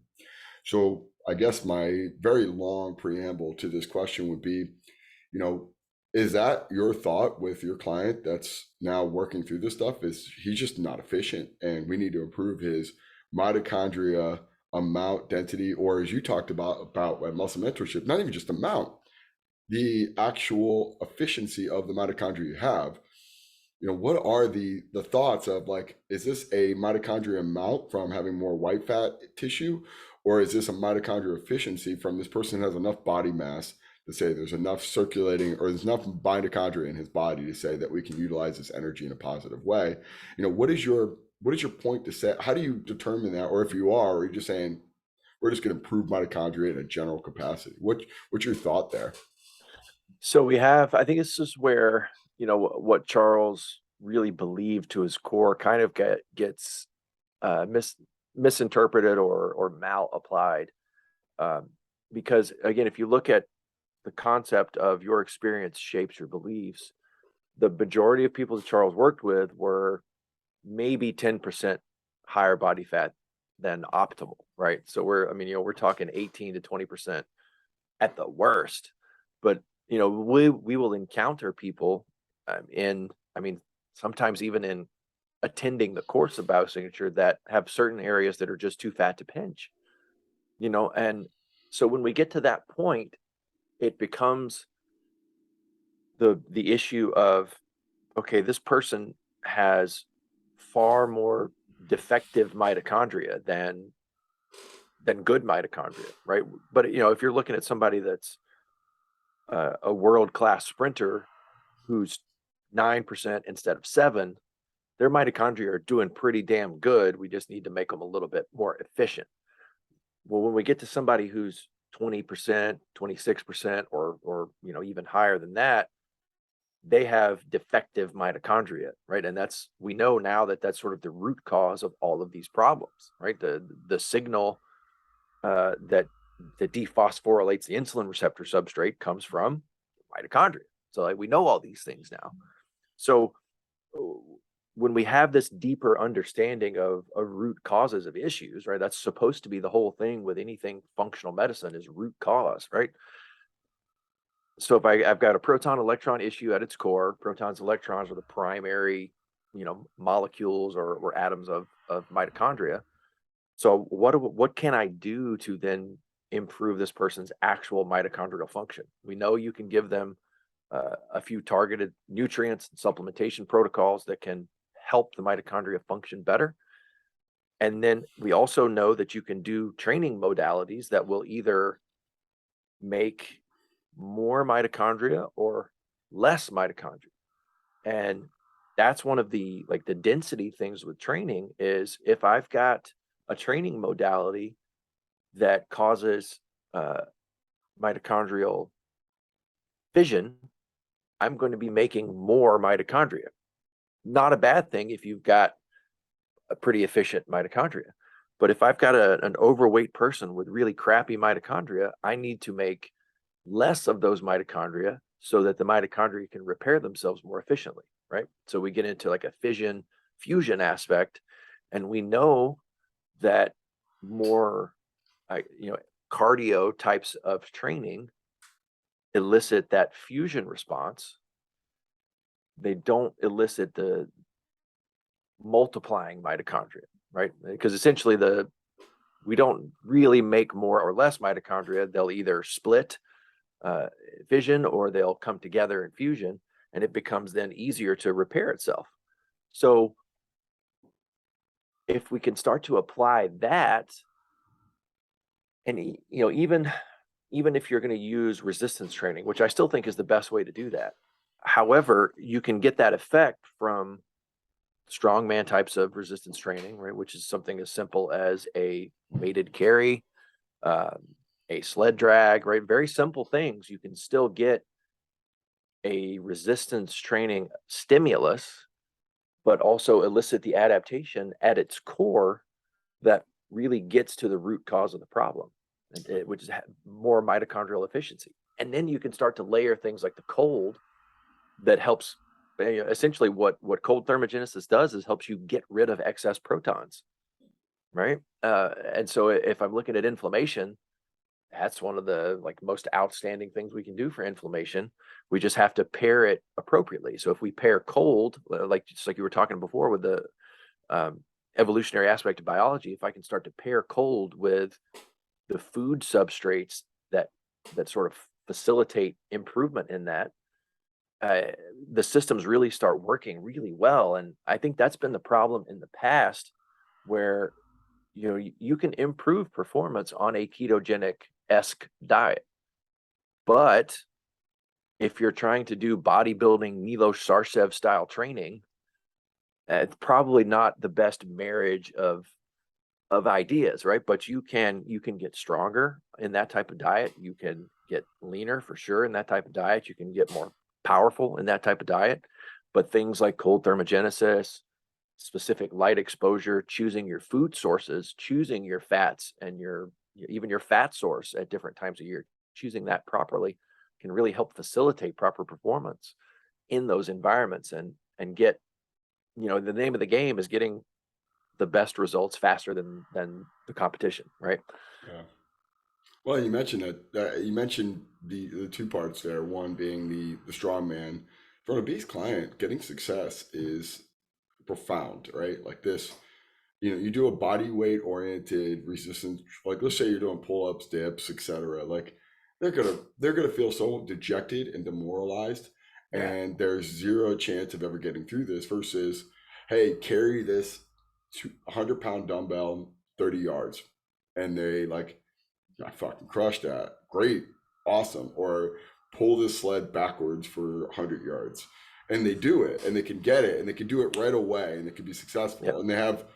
So I guess my very long preamble to this question would be, is that your thought with your client that's now working through this stuff? Is he's just not efficient and we need to improve his mitochondria amount, density, or as you talked about muscle mentorship, not even just amount, the actual efficiency of the mitochondria you have? What are the thoughts of, like, is this a mitochondria amount from having more white fat tissue, or is this a mitochondria efficiency from this person has enough body mass to say there's enough circulating or there's enough mitochondria in his body to say that we can utilize this energy in a positive way? What is your point to say? How do you determine that? Or if you are, or you're just saying we're just going to improve mitochondria in a general capacity? What's your thought there? So I think this is where, what Charles really believed to his core kind of gets misinterpreted or mal applied. Because again, if you look at the concept of your experience shapes your beliefs, the majority of people that Charles worked with were maybe 10% higher body fat than optimal, right? So we're talking 18 to 20% at the worst. But we will encounter people sometimes even in attending the course of biosignature that have certain areas that are just too fat to pinch, and so when we get to that point, it becomes the issue of, okay, this person has far more defective mitochondria than good mitochondria, right? But if you're looking at somebody that's a world-class sprinter who's 9% instead of 7, their mitochondria are doing pretty damn good. We just need to make them a little bit more efficient. Well, when we get to somebody who's 20%, 26%, or even higher than that, they have defective mitochondria, right? And we know now that that's sort of the root cause of all of these problems, right? The signal that dephosphorylates the insulin receptor substrate comes from mitochondria. So we know all these things now. So when we have this deeper understanding of root causes of issues, right? That's supposed to be the whole thing with anything functional medicine, is root cause, right? So if I've got a proton electron issue at its core, protons, electrons are the primary, molecules or atoms of mitochondria. So what can I do to then improve this person's actual mitochondrial function? We know you can give them a few targeted nutrients and supplementation protocols that can help the mitochondria function better. And then we also know that you can do training modalities that will either make more mitochondria or less mitochondria. And that's one of the density things with training is, if I've got a training modality that causes mitochondrial fission, I'm going to be making more mitochondria. Not a bad thing if you've got a pretty efficient mitochondria. But if I've got an overweight person with really crappy mitochondria, I need to make less of those mitochondria so that the mitochondria can repair themselves more efficiently, right? So we get into like a fission fusion aspect, and we know that more, you know, cardio types of training elicit that fusion response. They don't elicit the multiplying mitochondria, right? Because essentially we don't really make more or less mitochondria. They'll either split, uh, fission, or they'll come together in fusion, and it becomes then easier to repair itself. So if we can start to apply that, and you know, even if you're going to use resistance training, which I still think is the best way to do that. However, you can get that effect from strongman types of resistance training, right? Which is something as simple as a weighted carry, um, a sled drag, right? Very simple things. You can still get a resistance training stimulus, but also elicit the adaptation at its core that really gets to the root cause of the problem, which is more mitochondrial efficiency. And then you can start to layer things like the cold that helps. Essentially, what cold thermogenesis does is helps you get rid of excess protons, right? And so if I'm looking at inflammation, that's one of the like most outstanding things we can do for inflammation. We just have to pair it appropriately. So if we pair cold, like just like you were talking before with the um, evolutionary aspect of biology, if I can start to pair cold with the food substrates that sort of facilitate improvement in that, uh, the systems really start working really well. And I think that's been the problem in the past, where you know you can improve performance on a ketogenic esque diet, but if you're trying to do bodybuilding Milos Sarcev style training, it's probably not the best marriage of ideas, right? But you can get stronger in that type of diet. You can get leaner for sure in that type of diet. You can get more powerful in that type of diet. But things like cold thermogenesis, specific light exposure, choosing your food sources, choosing your fats and your even your fat source at different times of year, choosing that properly can really help facilitate proper performance in those environments, and get, you know, the name of the game is getting the best results faster than the competition, right? Yeah. Well, you mentioned that. You mentioned the two parts there. One being the strong man. For an obese client, getting success is profound, right? Like this, you do a body weight oriented resistance. Like let's say you're doing pull ups, dips, etc. Like they're gonna feel so dejected and demoralized, Yeah. and there's zero chance of ever getting through this. Versus, hey, carry this 100-pound dumbbell 30 yards, and they like, I fucking crushed that. Great. Awesome. Or pull this sled backwards for 100 yards. And they do it and they can get it and they can do it right away and they can be successful. Yep. And they have,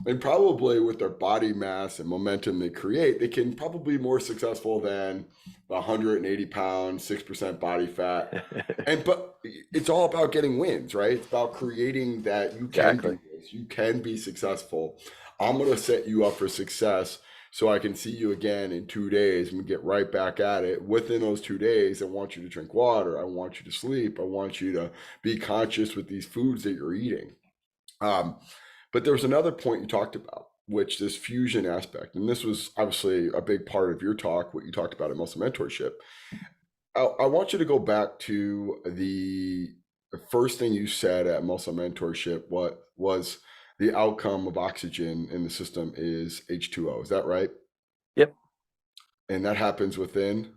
and probably with their body mass and momentum they create, they can probably be more successful than the 180-pound, 6% body fat. And, but it's all about getting wins, right? It's about creating that you can Exactly. do this, you can be successful. I'm going to set you up for success so I can see you again in 2 days and we get right back at it. Within those 2 days, I want you to drink water. I want you to sleep. I want you to be conscious with these foods that you're eating. Um, but there was another point you talked about, which this fusion aspect, and this was obviously a big part of your talk, what you talked about in muscle mentorship. I want you to go back to the first thing you said at muscle mentorship. What was the outcome of oxygen in the system is H2O. Is that right? Yep. And that happens within.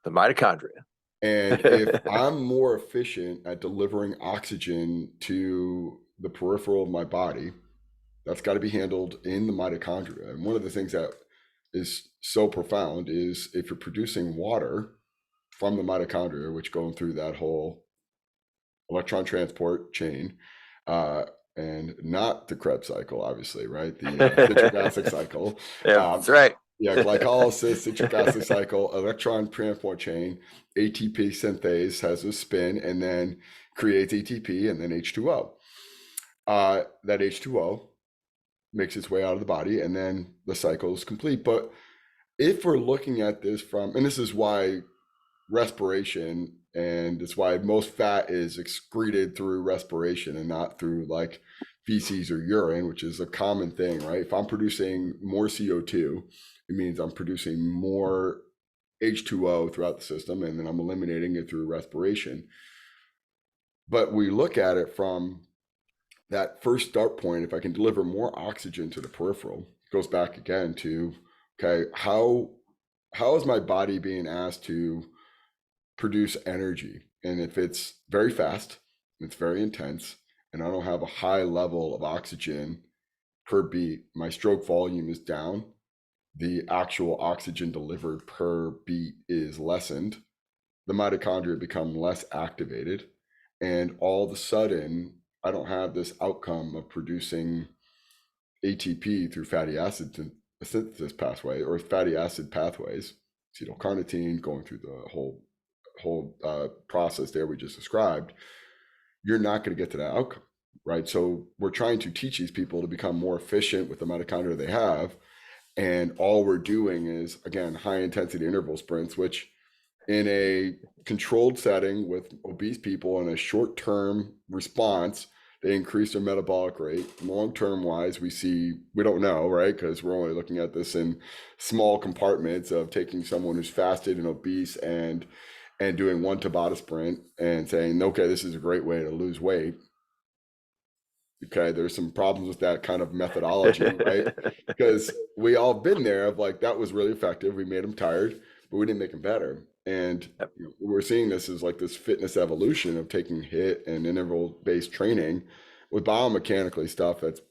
The mitochondria. And if I'm more efficient at delivering oxygen to the peripheral of my body, that's got to be handled in the mitochondria. And one of the things that is so profound is if you're producing water from the mitochondria, which going through that whole electron transport chain, uh, and not the Krebs cycle, obviously, right? The citric acid cycle. Yeah, Um, that's right. yeah, glycolysis, citric acid cycle, electron transport chain, ATP synthase has a spin and then creates ATP and then H2O. That H2O makes its way out of the body and then the cycle is complete. But if we're looking at this from, and this is why respiration, and it's why most fat is excreted through respiration and not through like feces or urine, which is a common thing, right? If I'm producing more CO2, it means I'm producing more H2O throughout the system, and then I'm eliminating it through respiration. But we look at it from that first start point. If I can deliver more oxygen to the peripheral, it goes back again to, okay, how is my body being asked to produce energy? And if it's very fast, it's very intense, and I don't have a high level of oxygen per beat, my stroke volume is down, the actual oxygen delivered per beat is lessened, the mitochondria become less activated, and all of a sudden, I don't have this outcome of producing ATP through fatty acid synthesis pathway or fatty acid pathways, acetyl carnitine, going through the whole process there we just described. You're not going to get to that outcome, right? So we're trying to teach these people to become more efficient with the mitochondria they have, and all we're doing is, again, high intensity interval sprints, which in a controlled setting with obese people in a short term response, they increase their metabolic rate. Long term wise, we don't know, right? Because we're only looking at this in small compartments of taking someone who's fasted and obese and doing one Tabata sprint and saying, okay, this is a great way to lose weight. Okay, there's some problems with that kind of methodology, right? Because we all been there of like, that was really effective. We made them tired, but we didn't make them better. And Yep. we're seeing this as like this fitness evolution of taking HIIT and interval based training with biomechanically stuff that's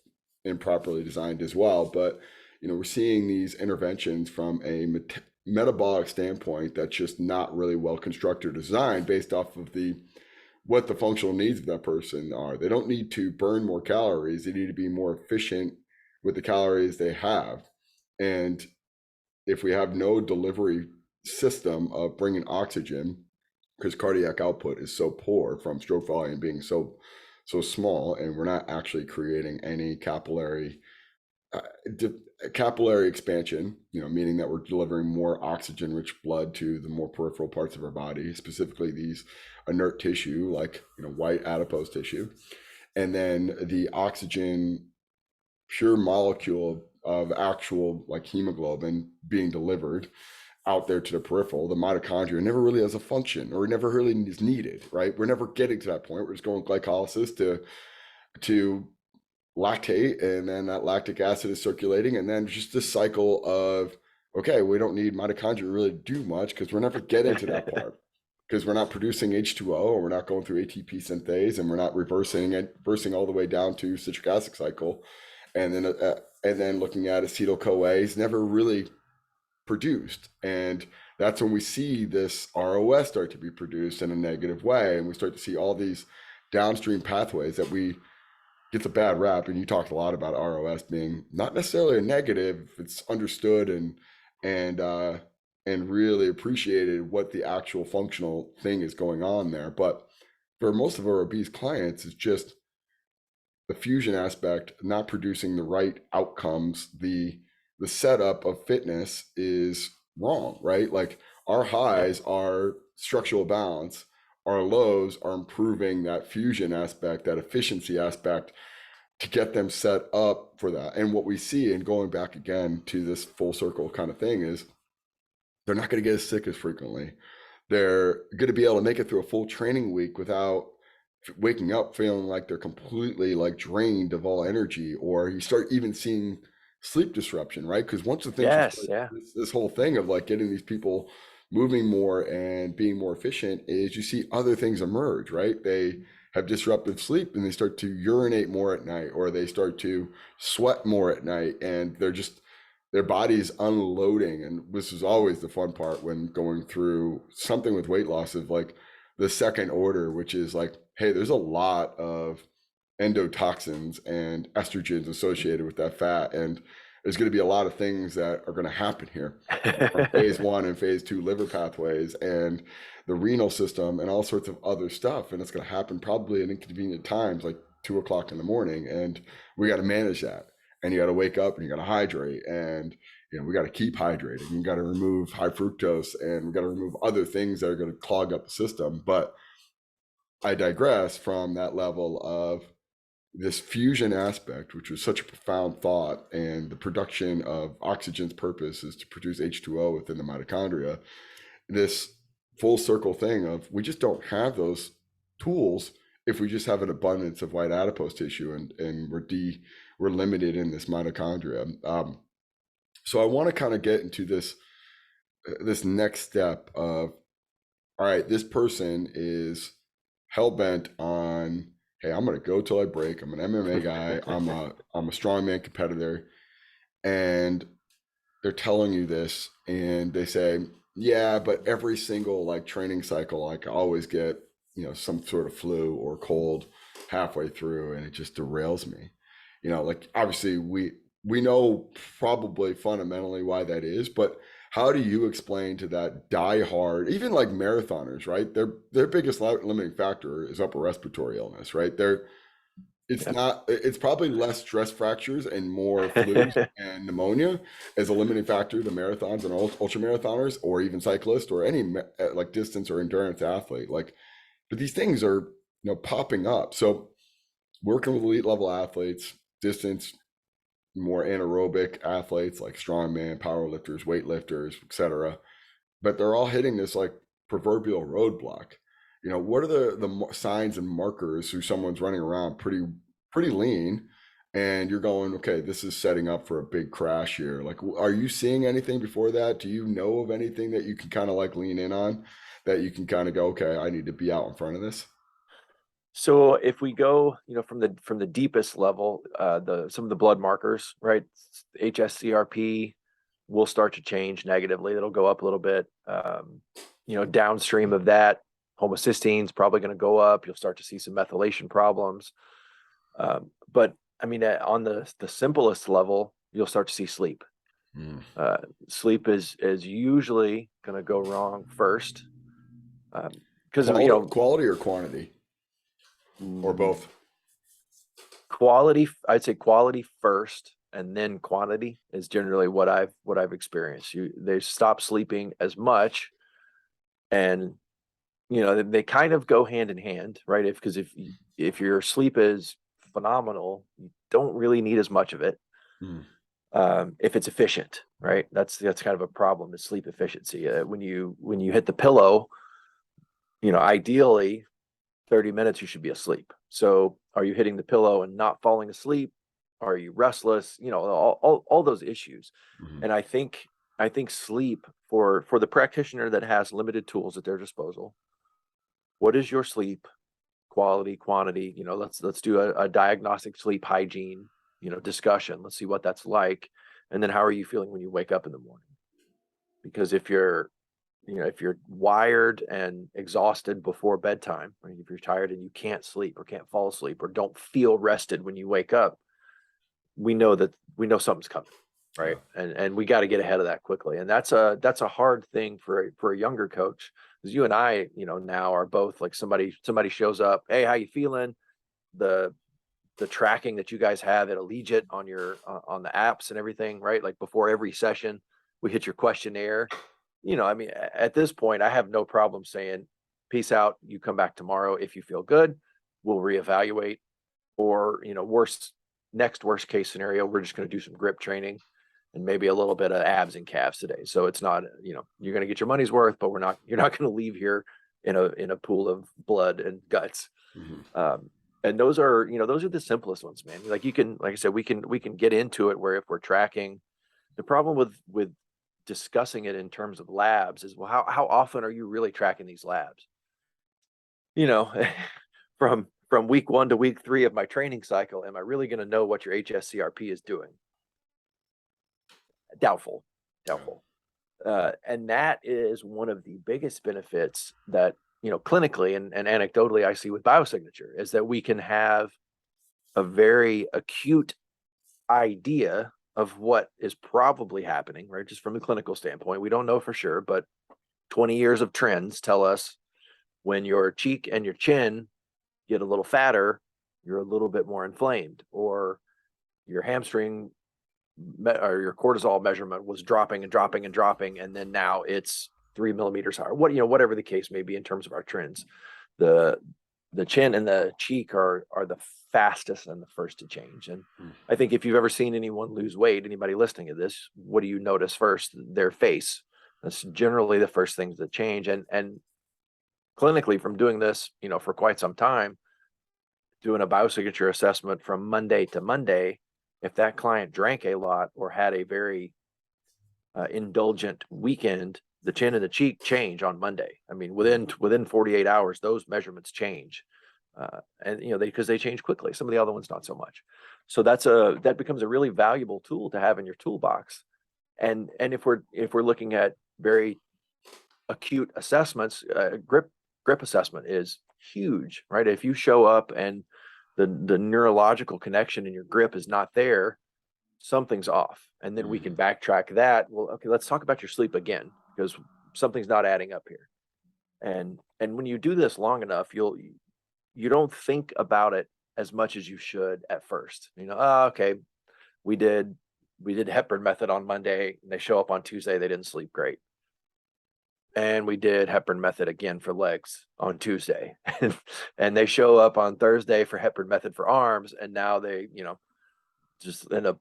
improperly designed as well. But we're seeing these interventions from a metabolic standpoint that's just not really well constructed or designed based off of what the functional needs of that person are. They don't need to burn more calories. They need to be more efficient with the calories they have. And if we have no delivery system of bringing oxygen, because cardiac output is so poor from stroke volume being so small, and we're not actually creating any uh, capillary expansion, meaning that we're delivering more oxygen rich blood to the more peripheral parts of our body, specifically these inert tissue like white adipose tissue, and then the oxygen pure molecule of actual like hemoglobin being delivered out there to the peripheral. The mitochondria never really has a function, or never really is needed, right? We're never getting to that point. We're just going glycolysis to lactate, and then that lactic acid is circulating, and then just this cycle of, okay, we don't need mitochondria really to do much because we're never getting to that part, because we're not producing H2O, or we're not going through ATP synthase, and we're not reversing all the way down to citric acid cycle, and then looking at acetyl CoA is never really produced. And that's when we see this ROS start to be produced in a negative way, and we start to see all these downstream pathways that we gets a bad rap. And you talked a lot about ROS being not necessarily a negative if it's understood and and really appreciated what the actual functional thing is going on there. But for most of our obese clients, it's just the fusion aspect not producing the right outcomes. The setup of fitness is wrong, right? Like our highs are structural balance, our lows are improving that fusion aspect, that efficiency aspect, to get them set up for that. And what we see, and going back again to this full circle kind of thing, is they're not going to get as sick as frequently. They're going to be able to make it through a full training week without waking up feeling like they're completely like drained of all energy, or you start even seeing sleep disruption, right? Because once the things Yes, yeah. this whole thing of like getting these people moving more and being more efficient, is you see other things emerge, right? They have disruptive sleep and they start to urinate more at night, or they start to sweat more at night, and their body's unloading. And this is always the fun part when going through something with weight loss, of like the second order, which is like, hey, there's a lot of endotoxins and estrogens associated with that fat, and there's going to be a lot of things that are going to happen here from phase 1 and phase 2 liver pathways and the renal system and all sorts of other stuff, and it's going to happen probably at inconvenient times like 2 o'clock in the morning, and we got to manage that. And you got to wake up and you got to hydrate, and we got to keep hydrating. We got to remove high fructose, and we got to remove other things that are going to clog up the system. But I digress from that level of this fusion aspect, which was such a profound thought, and the production of oxygen's purpose is to produce H2O within the mitochondria. This full circle thing of we just don't have those tools if we just have an abundance of white adipose tissue, and we're limited in this mitochondria. So I want to kind of get into this next step of, all right, this person is hell bent on, hey, I'm going to go till I break. I'm an MMA guy. I'm a strongman competitor, and they're telling you this, and they say, yeah, but every single like training cycle, like I always get, some sort of flu or cold halfway through, and it just derails me. Like obviously we know probably fundamentally why that is, but how do you explain to that diehard, even like marathoners, right? Their biggest limiting factor is upper respiratory illness, right? It's Yeah. not, it's probably less stress fractures and more flus and pneumonia as a limiting factor to marathons and ultra marathoners, or even cyclists, or any like distance or endurance athlete. Like, but these things are, popping up. So working with elite level athletes, distance, more anaerobic athletes like strongman, powerlifters, weightlifters, etc., but they're all hitting this like proverbial roadblock. What are the signs and markers who someone's running around pretty lean, and you're going, okay, this is setting up for a big crash here? Like, are you seeing anything before that? Do you know of anything that you can kind of like lean in on, that you can kind of go, okay, I need to be out in front of this? So if we go, from the deepest level, some of the blood markers, right? HSCRP will start to change negatively. It'll go up a little bit. Downstream of that, homocysteine is probably going to go up. You'll start to see some methylation problems. But I mean, on the simplest level, you'll start to see sleep. Mm. Sleep is usually going to go wrong first, because Quality or quantity, or both? quality. I'd say quality first, and then quantity is generally what I've experienced. They stop sleeping as much, and they kind of go hand in hand, right? If your sleep is phenomenal, you don't really need as much of it. Mm. If it's efficient, right? That's kind of a problem, is sleep efficiency. When you hit the pillow, ideally 30 minutes you should be asleep. So are you hitting the pillow and not falling asleep? Are you restless? All those issues. Mm-hmm. And I think sleep, for the practitioner that has limited tools at their disposal, what is your sleep quality, quantity? Let's do a diagnostic sleep hygiene, discussion. Let's see what that's like. And then how are you feeling when you wake up in the morning? Because if you're wired and exhausted before bedtime, or if you're tired and you can't sleep or can't fall asleep or don't feel rested when you wake up, we know something's coming, right? And we got to get ahead of that quickly. And that's a hard thing for a younger coach, because you and I, now are both like, somebody shows up, hey, how you feeling? The tracking that you guys have at Allegiant on your on the apps and everything, right? Like before every session, we hit your questionnaire. I mean, at this point, I have no problem saying, peace out. You come back tomorrow. If you feel good, we'll reevaluate. Or, next worst case scenario, we're just going to do some grip training and maybe a little bit of abs and calves today. So it's not, you're going to get your money's worth, but you're not going to leave here in a pool of blood and guts. Mm-hmm. And those are the simplest ones, man. Like like I said, we can get into it, where if we're tracking, the problem with discussing it in terms of labs is, well, how often are you really tracking these labs? From week 1 to week 3 of my training cycle, am I really going to know what your HSCRP is doing? Doubtful. And that is one of the biggest benefits that, clinically and anecdotally I see with biosignature, is that we can have a very acute idea of what is probably happening, right? Just from the clinical standpoint, we don't know for sure, but 20 years of trends tell us when your cheek and your chin get a little fatter, you're a little bit more inflamed, or your hamstring or your cortisol measurement was dropping and dropping and dropping, and then now it's 3 millimeters higher. Whatever the case may be in terms of our trends, the the chin and the cheek are the fastest and the first to change. And I think if you've ever seen anyone lose weight, anybody listening to this, what do you notice first? Their face. That's generally the first things that change. And clinically, from doing this, for quite some time, doing a biosignature assessment from Monday to Monday, if that client drank a lot or had a very indulgent weekend, the chin and the cheek change on Monday. I mean, within 48 hours, those measurements change, and because they change quickly. Some of the other ones not so much. So that becomes a really valuable tool to have in your toolbox. And if we're looking at very acute assessments, grip assessment is huge, right? If you show up and the neurological connection in your grip is not there, something's off. And then we can backtrack that. Well, okay, let's talk about your sleep again, because something's not adding up here. And when you do this long enough, you don't think about it as much as you should at first. Okay, we did Hepburn method on Monday, and they show up on Tuesday, they didn't sleep great. And we did Hepburn method again for legs on Tuesday. And they show up on Thursday for Hepburn method for arms, and now they, just end up,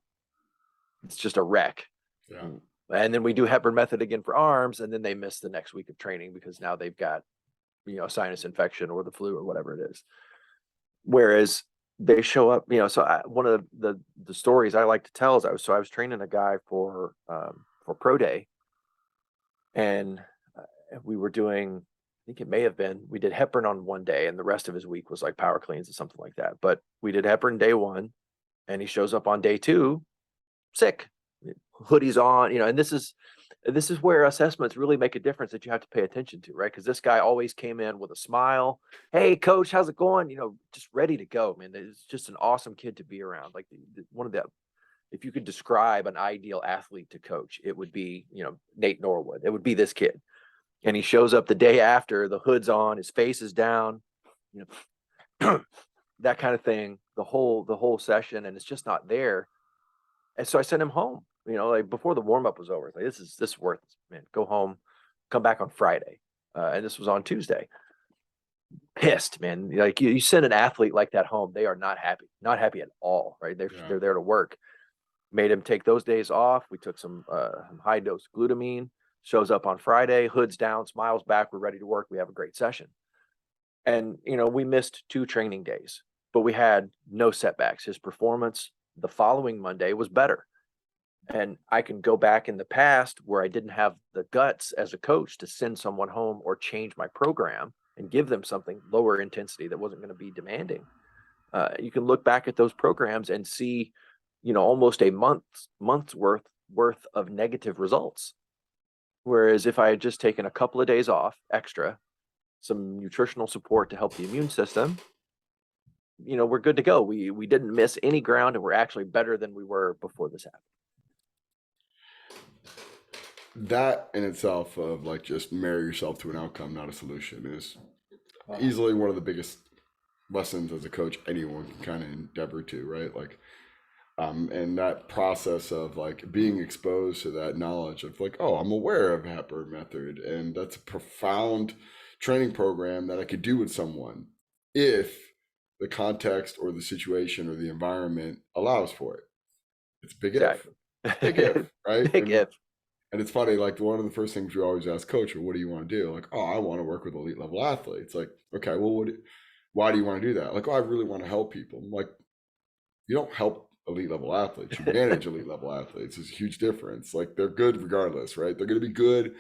it's just a wreck. Yeah. And then we do Hepburn method again for arms, and then they miss the next week of training because now they've got, a sinus infection or the flu or whatever it is. Whereas they show up, one of the stories I like to tell is I was training a guy for pro day, and we were doing, I think it may have been, we did Hepburn on one day and the rest of his week was like power cleans or something like that. But we did Hepburn day one, and he shows up on day two sick, hoodies on, and this is where assessments really make a difference that you have to pay attention to, right? Because this guy always came in with a smile. Hey, coach, how's it going? Just ready to go, man. It's just an awesome kid to be around. Like one of the, if you could describe an ideal athlete to coach, it would be, Nate Norwood. It would be this kid. And he shows up the day after, the hood's on, his face is down, that kind of thing, the whole session, and it's just not there. And so I sent him home, like before the warm up was over. Like, this is worth it, man. Go home, come back on Friday. And this was on Tuesday. Pissed, man. Like you send an athlete like that home, they are not happy at all, right? They're there to work. Made him take those days off. We took some high dose glutamine. Shows up on Friday, hood's down, smiles back. We're ready to work. We have a great session. And, we missed 2 training days, but we had no setbacks. His performance the following Monday was better. And I can go back in the past where I didn't have the guts as a coach to send someone home or change my program and give them something lower intensity that wasn't going to be demanding. You can look back at those programs and see, almost a month's worth of negative results. Whereas if I had just taken a couple of days off extra, some nutritional support to help the immune system, we're good to go. We didn't miss any ground, and we're actually better than we were before this happened. That in itself of like just marry yourself to an outcome, not a solution, is easily one of the biggest lessons as a coach anyone can kind of endeavor to, right? Like, and that process of like being exposed to that knowledge of like, oh, I'm aware of Hepburn method, and that's a profound training program that I could do with someone if the context or the situation or the environment allows for it. It's a big Exactly. big if, right? Big if. And it's funny, like one of the first things we always ask coach, well, what do you want to do? Like, oh, I want to work with elite level athletes. Like, okay, well, why do you want to do that? Like, oh, I really want to help people. I'm like, you don't help elite level athletes, you manage elite level athletes. There's a huge difference. Like, they're good regardless, right? They're going to be good.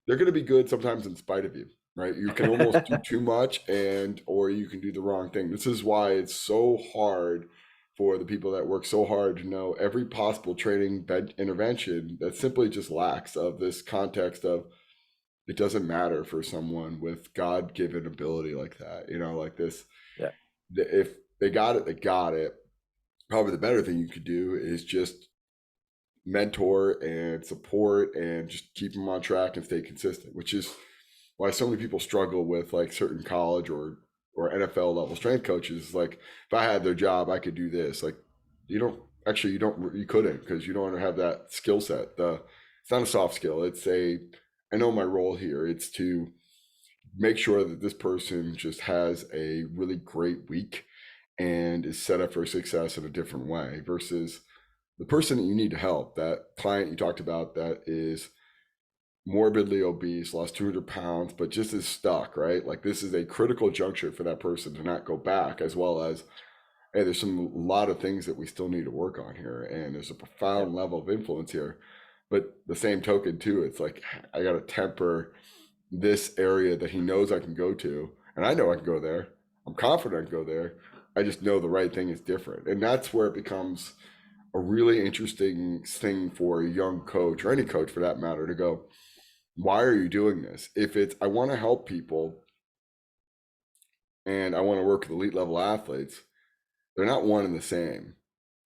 They're going to be good sometimes in spite of you, right? You can almost do too much or you can do the wrong thing. This is why it's so hard for the people that work so hard to know every possible training intervention that simply just lacks of this context of it doesn't matter for someone with God-given ability like that, like this. Yeah. If they got it, they got it. Probably the better thing you could do is just mentor and support and just keep them on track and stay consistent, which is why so many people struggle with like certain college or NFL level strength coaches. Like, if I had their job, I could do this. Like, you don't actually you couldn't because you don't have that skill set. It's not a soft skill. I know my role here. It's to make sure that this person just has a really great week and is set up for success in a different way versus the person that you need to help, that client you talked about that is morbidly obese, lost 200 pounds, but just is stuck, right? Like this is a critical juncture for that person to not go back, as well as, hey, there's a lot of things that we still need to work on here. And there's a Yep. profound level of influence here. But the same token, too, it's like I got to temper this area that he knows I can go to. And I know I can go there. I'm confident I can go there. I just know the right thing is different. And that's where it becomes a really interesting thing for a young coach or any coach for that matter to go, why are you doing this? If it's, I want to help people and I want to work with elite level athletes, they're not one and the same.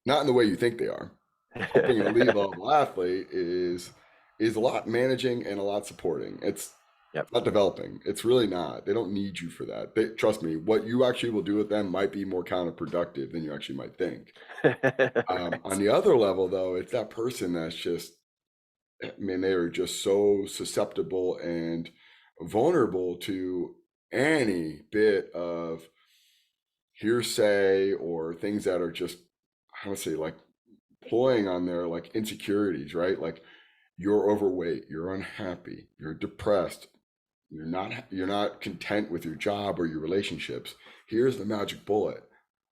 Not in the way you think they are. Helping an elite level athlete is a lot managing and a lot supporting. It's Yep. not developing. It's really not. They don't need you for that. Trust me, what you actually will do with them might be more counterproductive than you actually might think. On Right. the other level, though, it's that person that's just, I mean, they are just so susceptible and vulnerable to any bit of hearsay or things that are just, how to say, like ploying on their like insecurities, right? Like you're overweight, you're unhappy, you're depressed, you're not content with your job or your relationships. Here's the magic bullet.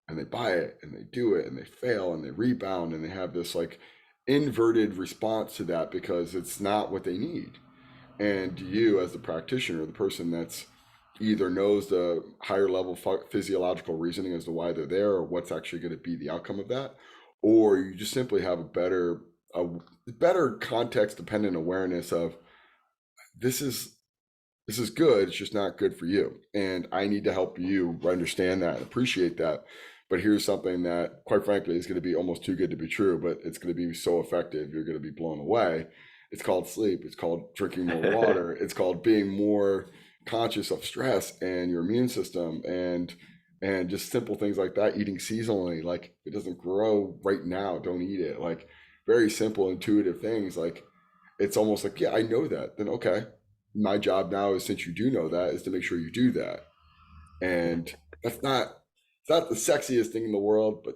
And they buy it and they do it and they fail and they rebound and they have this like inverted response to that because it's not what they need. And you, as the practitioner, the person that's either knows the higher level physiological reasoning as to why they're there or what's actually going to be the outcome of that, or you just simply have a better context dependent awareness of this is this is good. It's just not good for you. And I need to help you understand that and appreciate that. But here's something that, quite frankly, is going to be almost too good to be true, but it's going to be so effective. You're going to be blown away. It's called sleep. It's called drinking more water. It's called being more conscious of stress and your immune system and just simple things like that. Eating seasonally, like if it doesn't grow right now, don't eat it. Like very simple, intuitive things. Like it's almost like, yeah, I know that. Then okay, my job now is since you do know that is to make sure you do that. And that's not it's not the sexiest thing in the world, but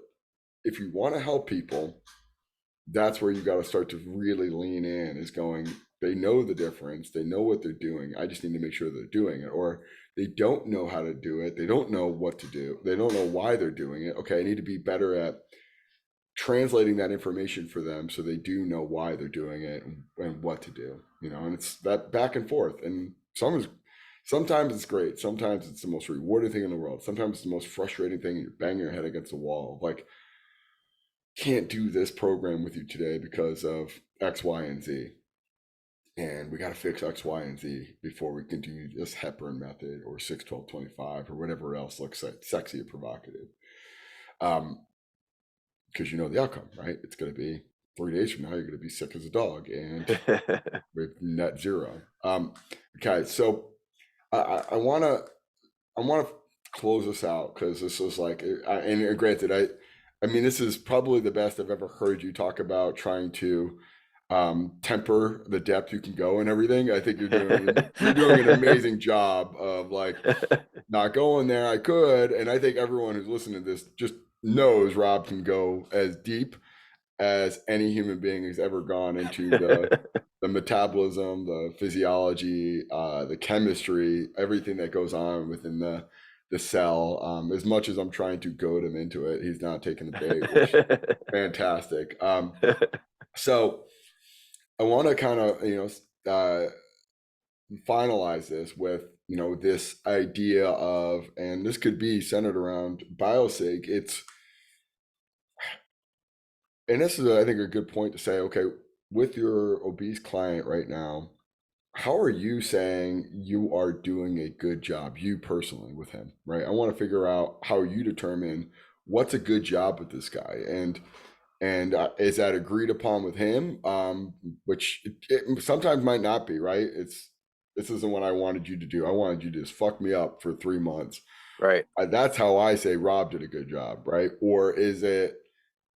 if you want to help people, that's where you got to start to really lean in is going, they know the difference, they know what they're doing. I just need to make sure they're doing it. Or they don't know how to do it, they don't know what to do, they don't know why they're doing it. Okay, I need to be better at translating that information for them so they do know why they're doing it and what to do, and it's that back and forth. And sometimes it's great, sometimes it's the most rewarding thing in the world, sometimes it's the most frustrating thing, and you're banging your head against the wall like, can't do this program with you today because of X, Y, and Z, and we got to fix X, Y, and Z before we can do this Hepburn method or 6 12 25 or whatever else looks like sexy or provocative. Because you know the outcome, right? It's going to be 3 days from now, you're going to be sick as a dog and with net zero. Okay, so I want to close this out because this is like, and granted, I mean, this is probably the best I've ever heard you talk about trying to temper the depth you can go and everything. I think you're doing an amazing job of like not going there. I could, and I think everyone who's listening to this just knows Rob can go as deep as any human being has ever gone into the metabolism, the physiology, the chemistry, everything that goes on within the cell. As much as I'm trying to goad him into it, he's not taking the bait, which fantastic. So I want to kind of finalize this with this idea of, and this could be centered around biosig. And this is, I think, a good point to say, okay, with your obese client right now, how are you saying you are doing a good job, you personally, with him, right? I want to figure out how you determine what's a good job with this guy, and is that agreed upon with him? Which it sometimes might not be, right? This isn't what I wanted you to do. I wanted you to just fuck me up for 3 months. Right. That's how I say Rob did a good job, right? Or is it?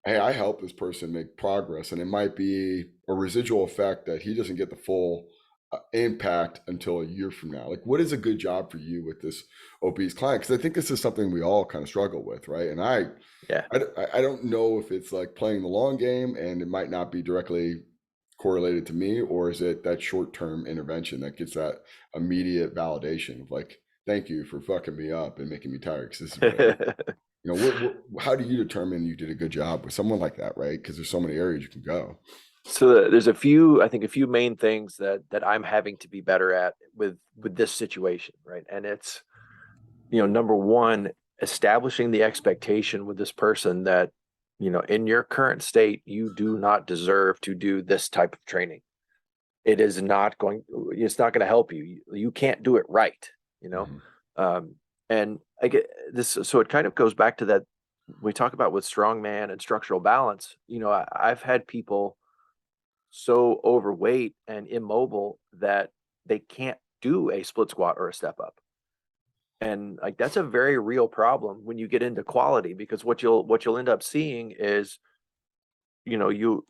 hey, I help this person make progress, and it might be a residual effect that he doesn't get the full impact until a year from now. Like, what is a good job for you with this obese client? Because I think this is something we all kind of struggle with, right? And Yeah. I don't know if it's like playing the long game, and it might not be directly correlated to me, or is it that short term intervention that gets that immediate validation of like, thank you for fucking me up and making me tired because this is what I need. You know, how do you determine you did a good job with someone like that, right? Because there's so many areas you can go. So there's a few, I think, a few main things that I'm having to be better at with this situation, right? And it's, number one, establishing the expectation with this person that, in your current state, you do not deserve to do this type of training. It's not going to help you. You can't do it right, you know? Mhm. Um, and I get this. So it kind of goes back to that we talk about with strongman and structural balance. I've had people so overweight and immobile that they can't do a split squat or a step up. And like that's a very real problem when you get into quality, because what you'll end up seeing is,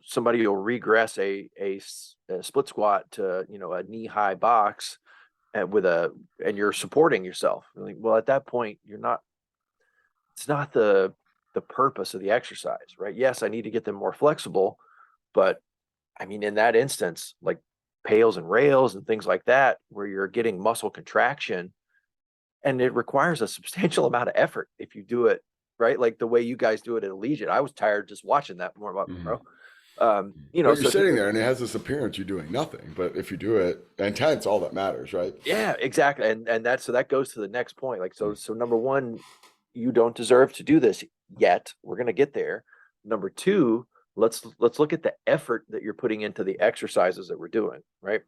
somebody will regress a split squat to, a knee high box and you're supporting yourself. Like, well, at that point, it's not the purpose of the exercise, right? Yes, I need to get them more flexible, but I mean, in that instance, like pails and rails and things like that, where you're getting muscle contraction, and it requires a substantial amount of effort if you do it right, like the way you guys do it at Allegiant. I was tired just watching that more about, Mhm. bro. But you're So sitting there and it has this appearance you're doing nothing. But if you do it intense, all that matters, right? yeah, exactly. And that goes to the next point. Like, so Mm. so number one, you don't deserve to do this yet. We're gonna get there. Number two, let's look at the effort that you're putting into the exercises that we're doing, right?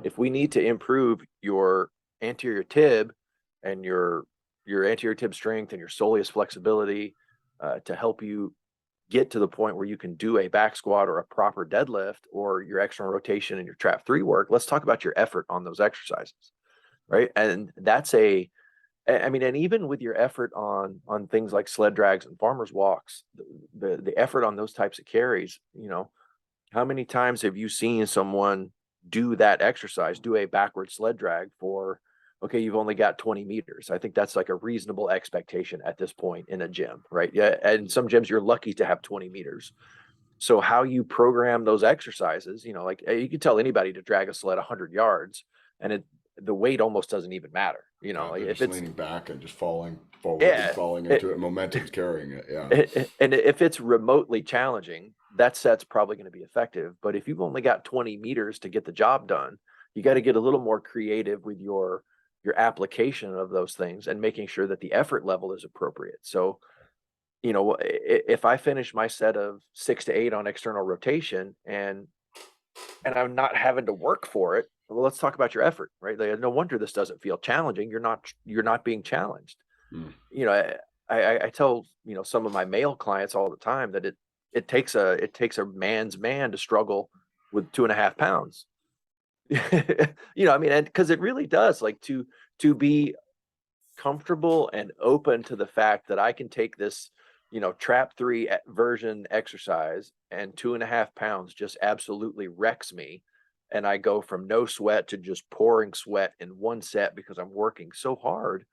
If we need to improve your anterior tib and your anterior tib strength and your soleus flexibility, to help you get to the point where you can do a back squat or a proper deadlift or your external rotation and your trap three work, let's talk about your effort on those exercises, right? And I mean, and even with your effort on things like sled drags and farmers walks, the effort on those types of carries, how many times have you seen someone do that exercise, do a backward sled drag for, okay, you've only got 20 meters. I think that's like a reasonable expectation at this point in a gym, right? Yeah. And some gyms, you're lucky to have 20 meters. So how you program those exercises, like you can tell anybody to drag a sled 100 yards and the weight almost doesn't even matter. Yeah, Like they're if just it's, leaning back and just falling forward and yeah, falling it, into it. Momentum's carrying it. Yeah. and if it's remotely challenging, that set's probably going to be effective. But if you've only got 20 meters to get the job done, you got to get a little more creative with your application of those things and making sure that the effort level is appropriate. So, if I finish my set of 6 to 8 on external rotation and I'm not having to work for it, well, let's talk about your effort, right? Like, no wonder this doesn't feel challenging. You're not being challenged. Mm. you know, I tell, some of my male clients all the time that it takes a man's man to struggle with 2.5 pounds. I mean, and because it really does, like to be comfortable and open to the fact that I can take this, trap three version exercise and 2.5 pounds just absolutely wrecks me. And I go from no sweat to just pouring sweat in one set because I'm working so hard.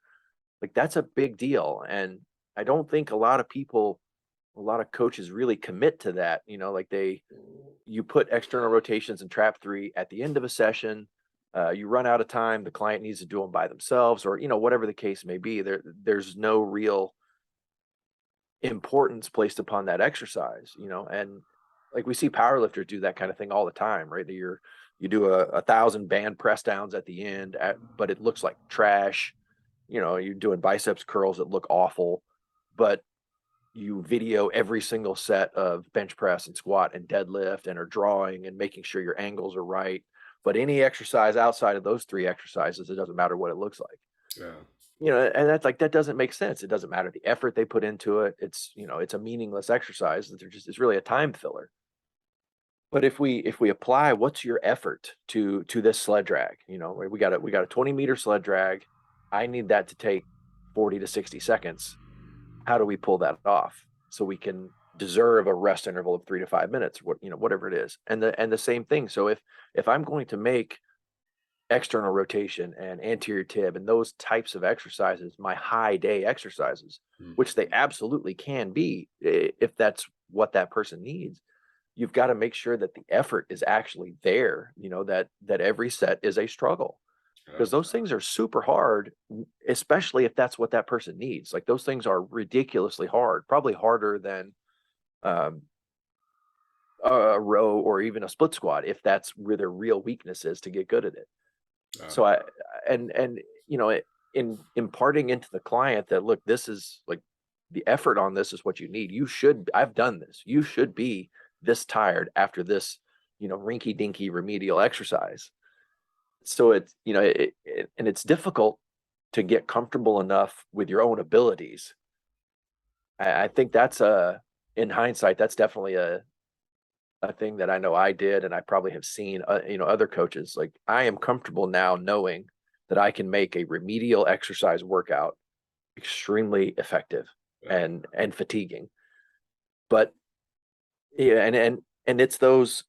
Like that's a big deal. And I don't think a lot of coaches really commit to that. Like you put external rotations and trap three at the end of a session. You run out of time. The client needs to do them by themselves, or whatever the case may be. There's no real importance placed upon that exercise. And like we see powerlifters do that kind of thing all the time, right? That you do a 1,000 band press downs at the end, but it looks like trash. You're doing biceps curls that look awful, but you video every single set of bench press and squat and deadlift and are drawing and making sure your angles are right. But any exercise outside of those three exercises, it doesn't matter what it looks like. Yeah. And that's like, that doesn't make sense. It doesn't matter the effort they put into it. It's a meaningless exercise. It's really a time filler. But if we apply what's your effort to this sled drag, we got a 20-meter sled drag. I need that to take 40 to 60 seconds. How do we pull that off so we can deserve a rest interval of 3 to 5 minutes, whatever it is. And the same thing. So if I'm going to make external rotation and anterior tib and those types of exercises my high day exercises, Mm. which they absolutely can be if that's what that person needs, you've got to make sure that the effort is actually there, that every set is a struggle, Yeah. because those things are super hard, especially if that's what that person needs. Like those things are ridiculously hard, probably harder than um, a row or even a split squat, if that's where their real weakness is, to get good at it. Yeah. So and in imparting into the client that, look, this is like, the effort on this is what you need. I've done this. You should be this tired after this, rinky dinky remedial exercise. So and it's difficult to get comfortable enough with your own abilities. I think that's in hindsight, that's definitely a thing that I know I did, and I probably have seen, other coaches. Like, I am comfortable now knowing that I can make a remedial exercise workout extremely effective Yeah. and fatiguing. But yeah, and it's those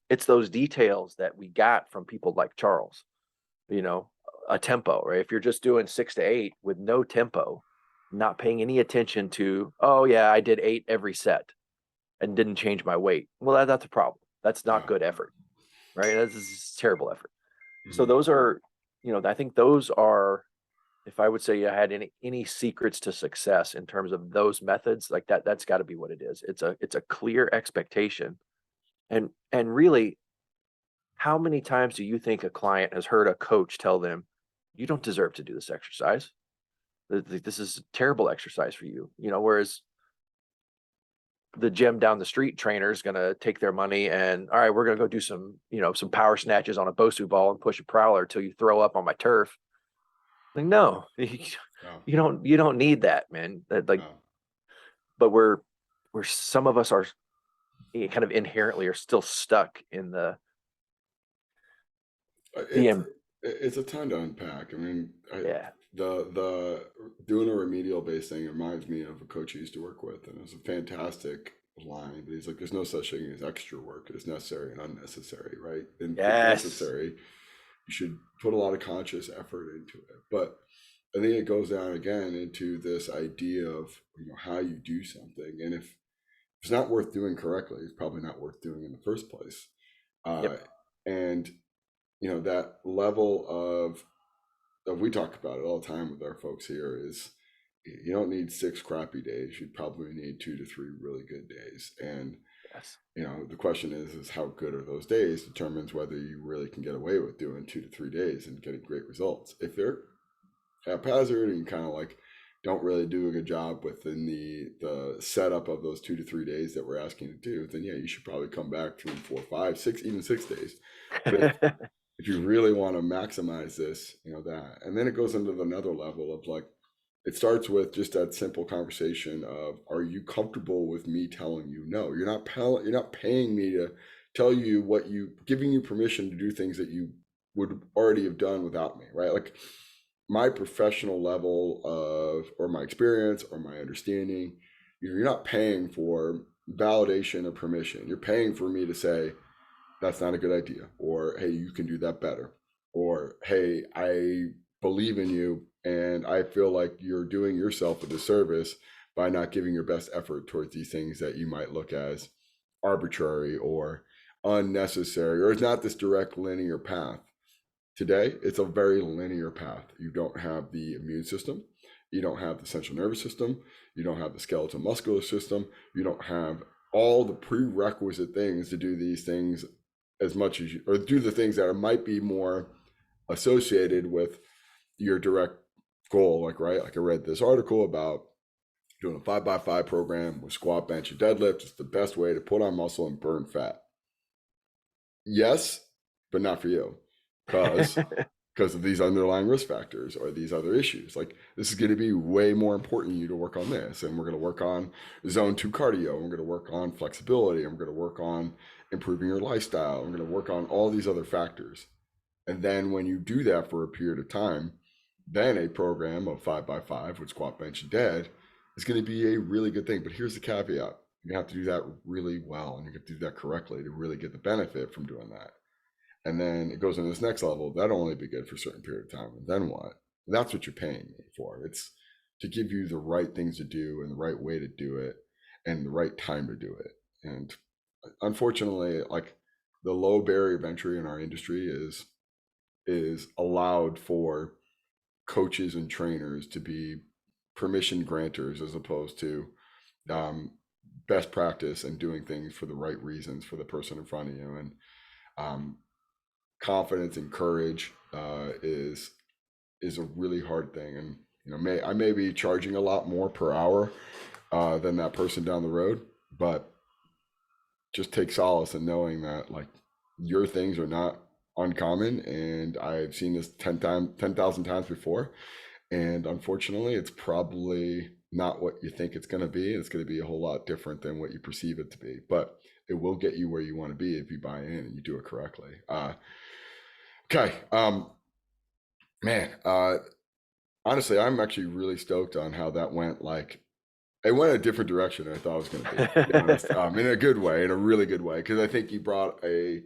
details that we got from people like Charles, you know, a tempo, right? If you're just doing 6 to 8 with no tempo, not paying any attention to, oh yeah, I did 8 every set and didn't change my weight. Well, that's a problem. That's not Yeah. good effort, right? That's terrible effort. So Mhm. those are, I think those are, if I would say I had any secrets to success in terms of those methods, like that's got to be what it is. It's a clear expectation. And really, how many times do you think a client has heard a coach tell them, you don't deserve to do this exercise? This is a terrible exercise for you. Whereas the gym down the street trainer is going to take their money and, all right, we're going to go do some power snatches on a Bosu ball and push a prowler till you throw up on my turf. Like, no, Yeah. you don't need that, man. Like, Yeah. but we're some of us are kind of inherently are still stuck in the It's it's a ton to unpack. I mean, yeah. the doing a remedial based thing reminds me of a coach I used to work with, and it was a fantastic line. But he's like, "There's no such thing as extra work. It's necessary and unnecessary, right? And if Yes. necessary, you should put a lot of conscious effort into it." But I think it goes down again into this idea of how you do something, and if it's not worth doing correctly, it's probably not worth doing in the first place. Uh, Yep. and that level of we talk about it all the time with our folks here is you don't need 6 crappy days. You probably need 2 to 3 really good days. And Yes. the question is how good are those days determines whether you really can get away with doing 2 to 3 days and getting great results. If they're haphazard and kind of like don't really do a good job within the setup of those 2 to 3 days that we're asking you to do, then yeah, you should probably come back 3, 4, 5, 6, even 6 days. But if you really want to maximize this, that, and then it goes into another level of like, it starts with just that simple conversation of, are you comfortable with me telling you no? You're not paying me to tell you giving you permission to do things that you would already have done without me, right? Like my professional level or my experience or my understanding, you're not paying for validation or permission. You're paying for me to say, that's not a good idea, or hey, you can do that better, or hey, I believe in you and I feel like you're doing yourself a disservice by not giving your best effort towards these things that you might look as arbitrary or unnecessary, or it's not this direct linear path. Today it's a very linear path. You don't have the immune system, you don't have the central nervous system, you don't have the skeletal muscular system, you don't have all the prerequisite things to do these things as much as you, or do the things that might be more associated with your direct goal. Like, right, like I read this article about doing a 5x5 program with squat, bench, and deadlift. It's the best way to put on muscle and burn fat. Yes, but not for you, because of these underlying risk factors or these other issues. Like, this is going to be way more important to you to work on this, and we're going to work on zone 2 cardio, and we're going to work on flexibility, and we're going to work on improving your lifestyle, and we're going to work on all these other factors. And then when you do that for a period of time, then a program of 5x5 with squat, bench, and dead is going to be a really good thing. But here's the caveat: You have to do that really well, and you have to do that correctly to really get the benefit from doing that. And then it goes into this next level. That'll only be good for a certain period of time. And then what? That's what you're paying me for. It's to give you the right things to do and the right way to do it and the right time to do it. And unfortunately, like the low barrier of entry in our industry is allowed for coaches and trainers to be permission granters as opposed to um, best practice and doing things for the right reasons for the person in front of you. And um, confidence and courage is a really hard thing. And I may be charging a lot more per hour than that person down the road, but just take solace in knowing that like your things are not uncommon, and I've seen this 10,000 times before. And unfortunately, it's probably not what you think it's going to be. It's going to be a whole lot different than what you perceive it to be, but it will get you where you want to be if you buy in and you do it correctly. Okay. Man, honestly, I'm actually really stoked on how that went. Like, it went a different direction than I thought it was going to be honest, in a good way, in a really good way, because I think you brought a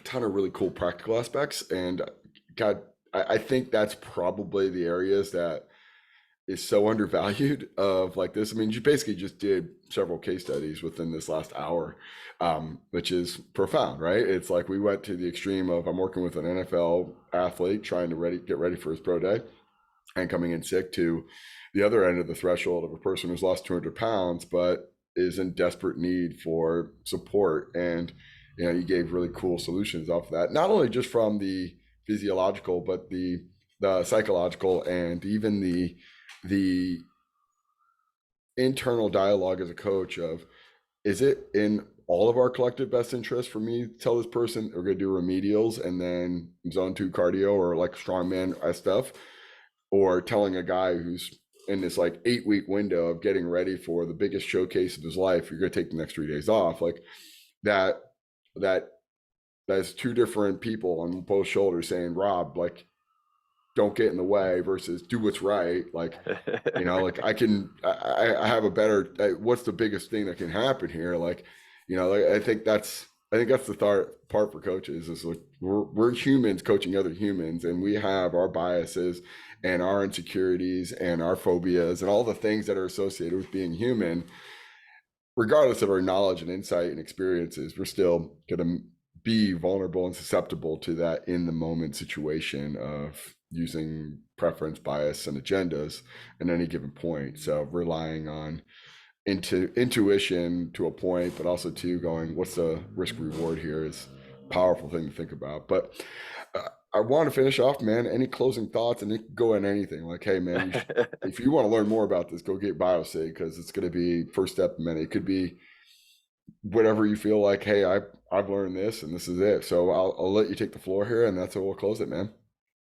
ton of really cool practical aspects. And God, I think that's probably the areas that is so undervalued of like this. I mean, you basically just did several case studies within this last hour, which is profound, right? It's like we went to the extreme of I'm working with an NFL athlete trying to get ready for his pro day and coming in sick, to the other end of the threshold of a person who's lost 200 pounds but is in desperate need for support. And you gave really cool solutions off of that, not only just from the physiological but the psychological, and even the internal dialogue as a coach of, is it in all of our collective best interest for me to tell this person we're going to do remedials and then zone 2 cardio or like strongman stuff, or telling a guy who's in this like 8-week window of getting ready for the biggest showcase of his life, you're going to take the next 3 days off. Like that's two different people on both shoulders saying, Rob, like, don't get in the way versus do what's right. Like, like I have a better, what's the biggest thing that can happen here? Like, like, I think that's the part for coaches is like, we're humans coaching other humans, and we have our biases and our insecurities and our phobias and all the things that are associated with being human. Regardless of our knowledge and insight and experiences, we're still going to be vulnerable and susceptible to that in the moment situation of using preference, bias, and agendas at any given point. So relying on intuition to a point, but also to going, what's the risk reward here, is a powerful thing to think about. But I want to finish off, man. Any closing thoughts? And it can go in anything. Like, hey, man, if you want to learn more about this, go get BioSig, because it's going to be first step in many. It could be whatever you feel like. Hey, I've learned this, and this is it. So I'll let you take the floor here, and that's how we'll close it, man.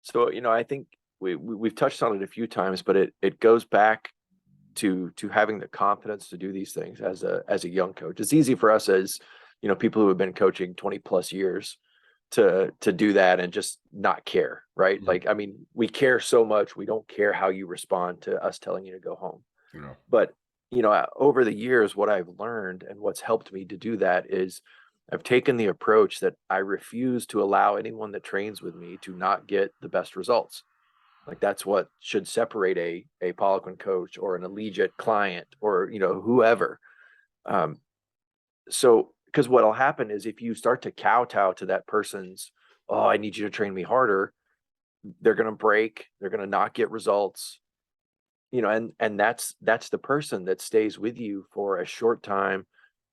So, I think we've touched on it a few times, but it goes back to having the confidence to do these things as a young coach. It's easy for us as, people who have been coaching 20 plus years to do that and just not care, right? Mhm. Like, I mean, we care so much. We don't care how you respond to us telling you to go home. Yeah. But, over the years, what I've learned and what's helped me to do that is I've taken the approach that I refuse to allow anyone that trains with me to not get the best results. Like, that's what should separate a Poliquin coach or an Allegiate client or, whoever. Um, so, because what'll happen is if you start to kowtow to that person's, oh, I need you to train me harder, they're going to break, they're going to not get results, and that's the person that stays with you for a short time,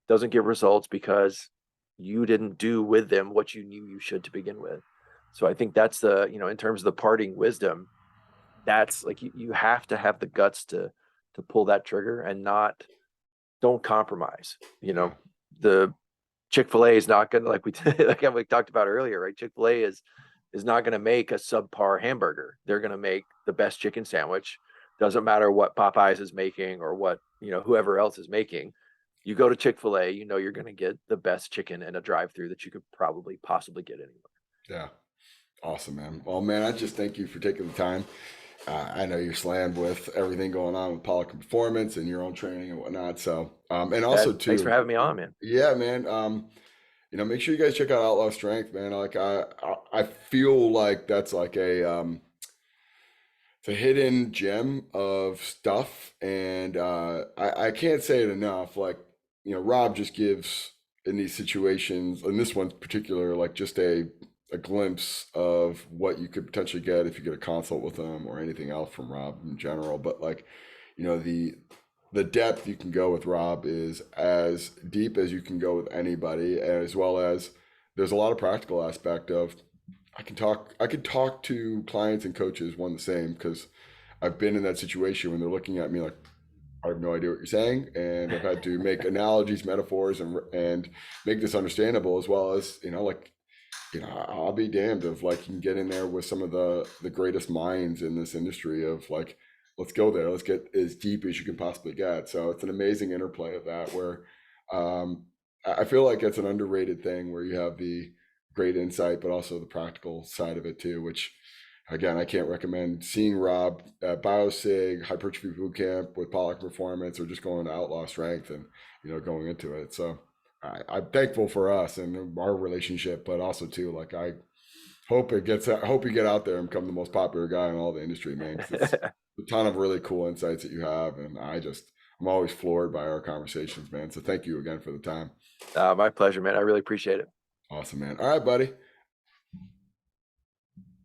doesn't get results because you didn't do with them what you knew you should to begin with. So I think that's in terms of the parting wisdom, that's like you have to have the guts to pull that trigger and don't compromise. Yeah. The Chick-fil-A is not gonna, like we like we talked about earlier, right? Chick-fil-A is not gonna make a subpar hamburger. They're gonna make the best chicken sandwich. Doesn't matter what Popeyes is making or what whoever else is making. You go to Chick-fil-A, you're gonna get the best chicken in a drive-through that you could probably possibly get anywhere. Yeah. Awesome, man. Well, man, I just thank you for taking the time I know you're slammed with everything going on with Poliquin Performance and your own training and whatnot. So, and also Thanks for too, having me on, man. yeah, man. Make sure you guys check out Outlaw Strength, man. Like I feel like that's like it's a hidden gem of stuff, and I can't say it enough. Like, Rob just gives in these situations, in this one in particular, like just a glimpse of what you could potentially get if you get a consult with him or anything else from Rob in general. But like, the depth you can go with Rob is as deep as you can go with anybody, as well as there's a lot of practical aspect of I could talk to clients and coaches one the same because I've been in that situation when they're looking at me like I have no idea what you're saying, and I've had to make analogies, metaphors, and make this understandable, as well as I'll be damned if like you can get in there with some of the greatest minds in this industry of like, let's go there, let's get as deep as you can possibly get. So it's an amazing interplay of that where I feel like it's an underrated thing where you have the great insight, but also the practical side of it too, which again, I can't recommend seeing Rob at BioSig, Hypertrophy Bootcamp with Pollock Performance, or just going to Outlaw Strength and going into it. So I'm thankful for us and our relationship, but also too, like I hope you get out there and become the most popular guy in all the industry, man. Because it's a ton of really cool insights that you have, and I'm always floored by our conversations, man. So thank you again for the time. My pleasure, man. I really appreciate it. Awesome, man. All right, buddy.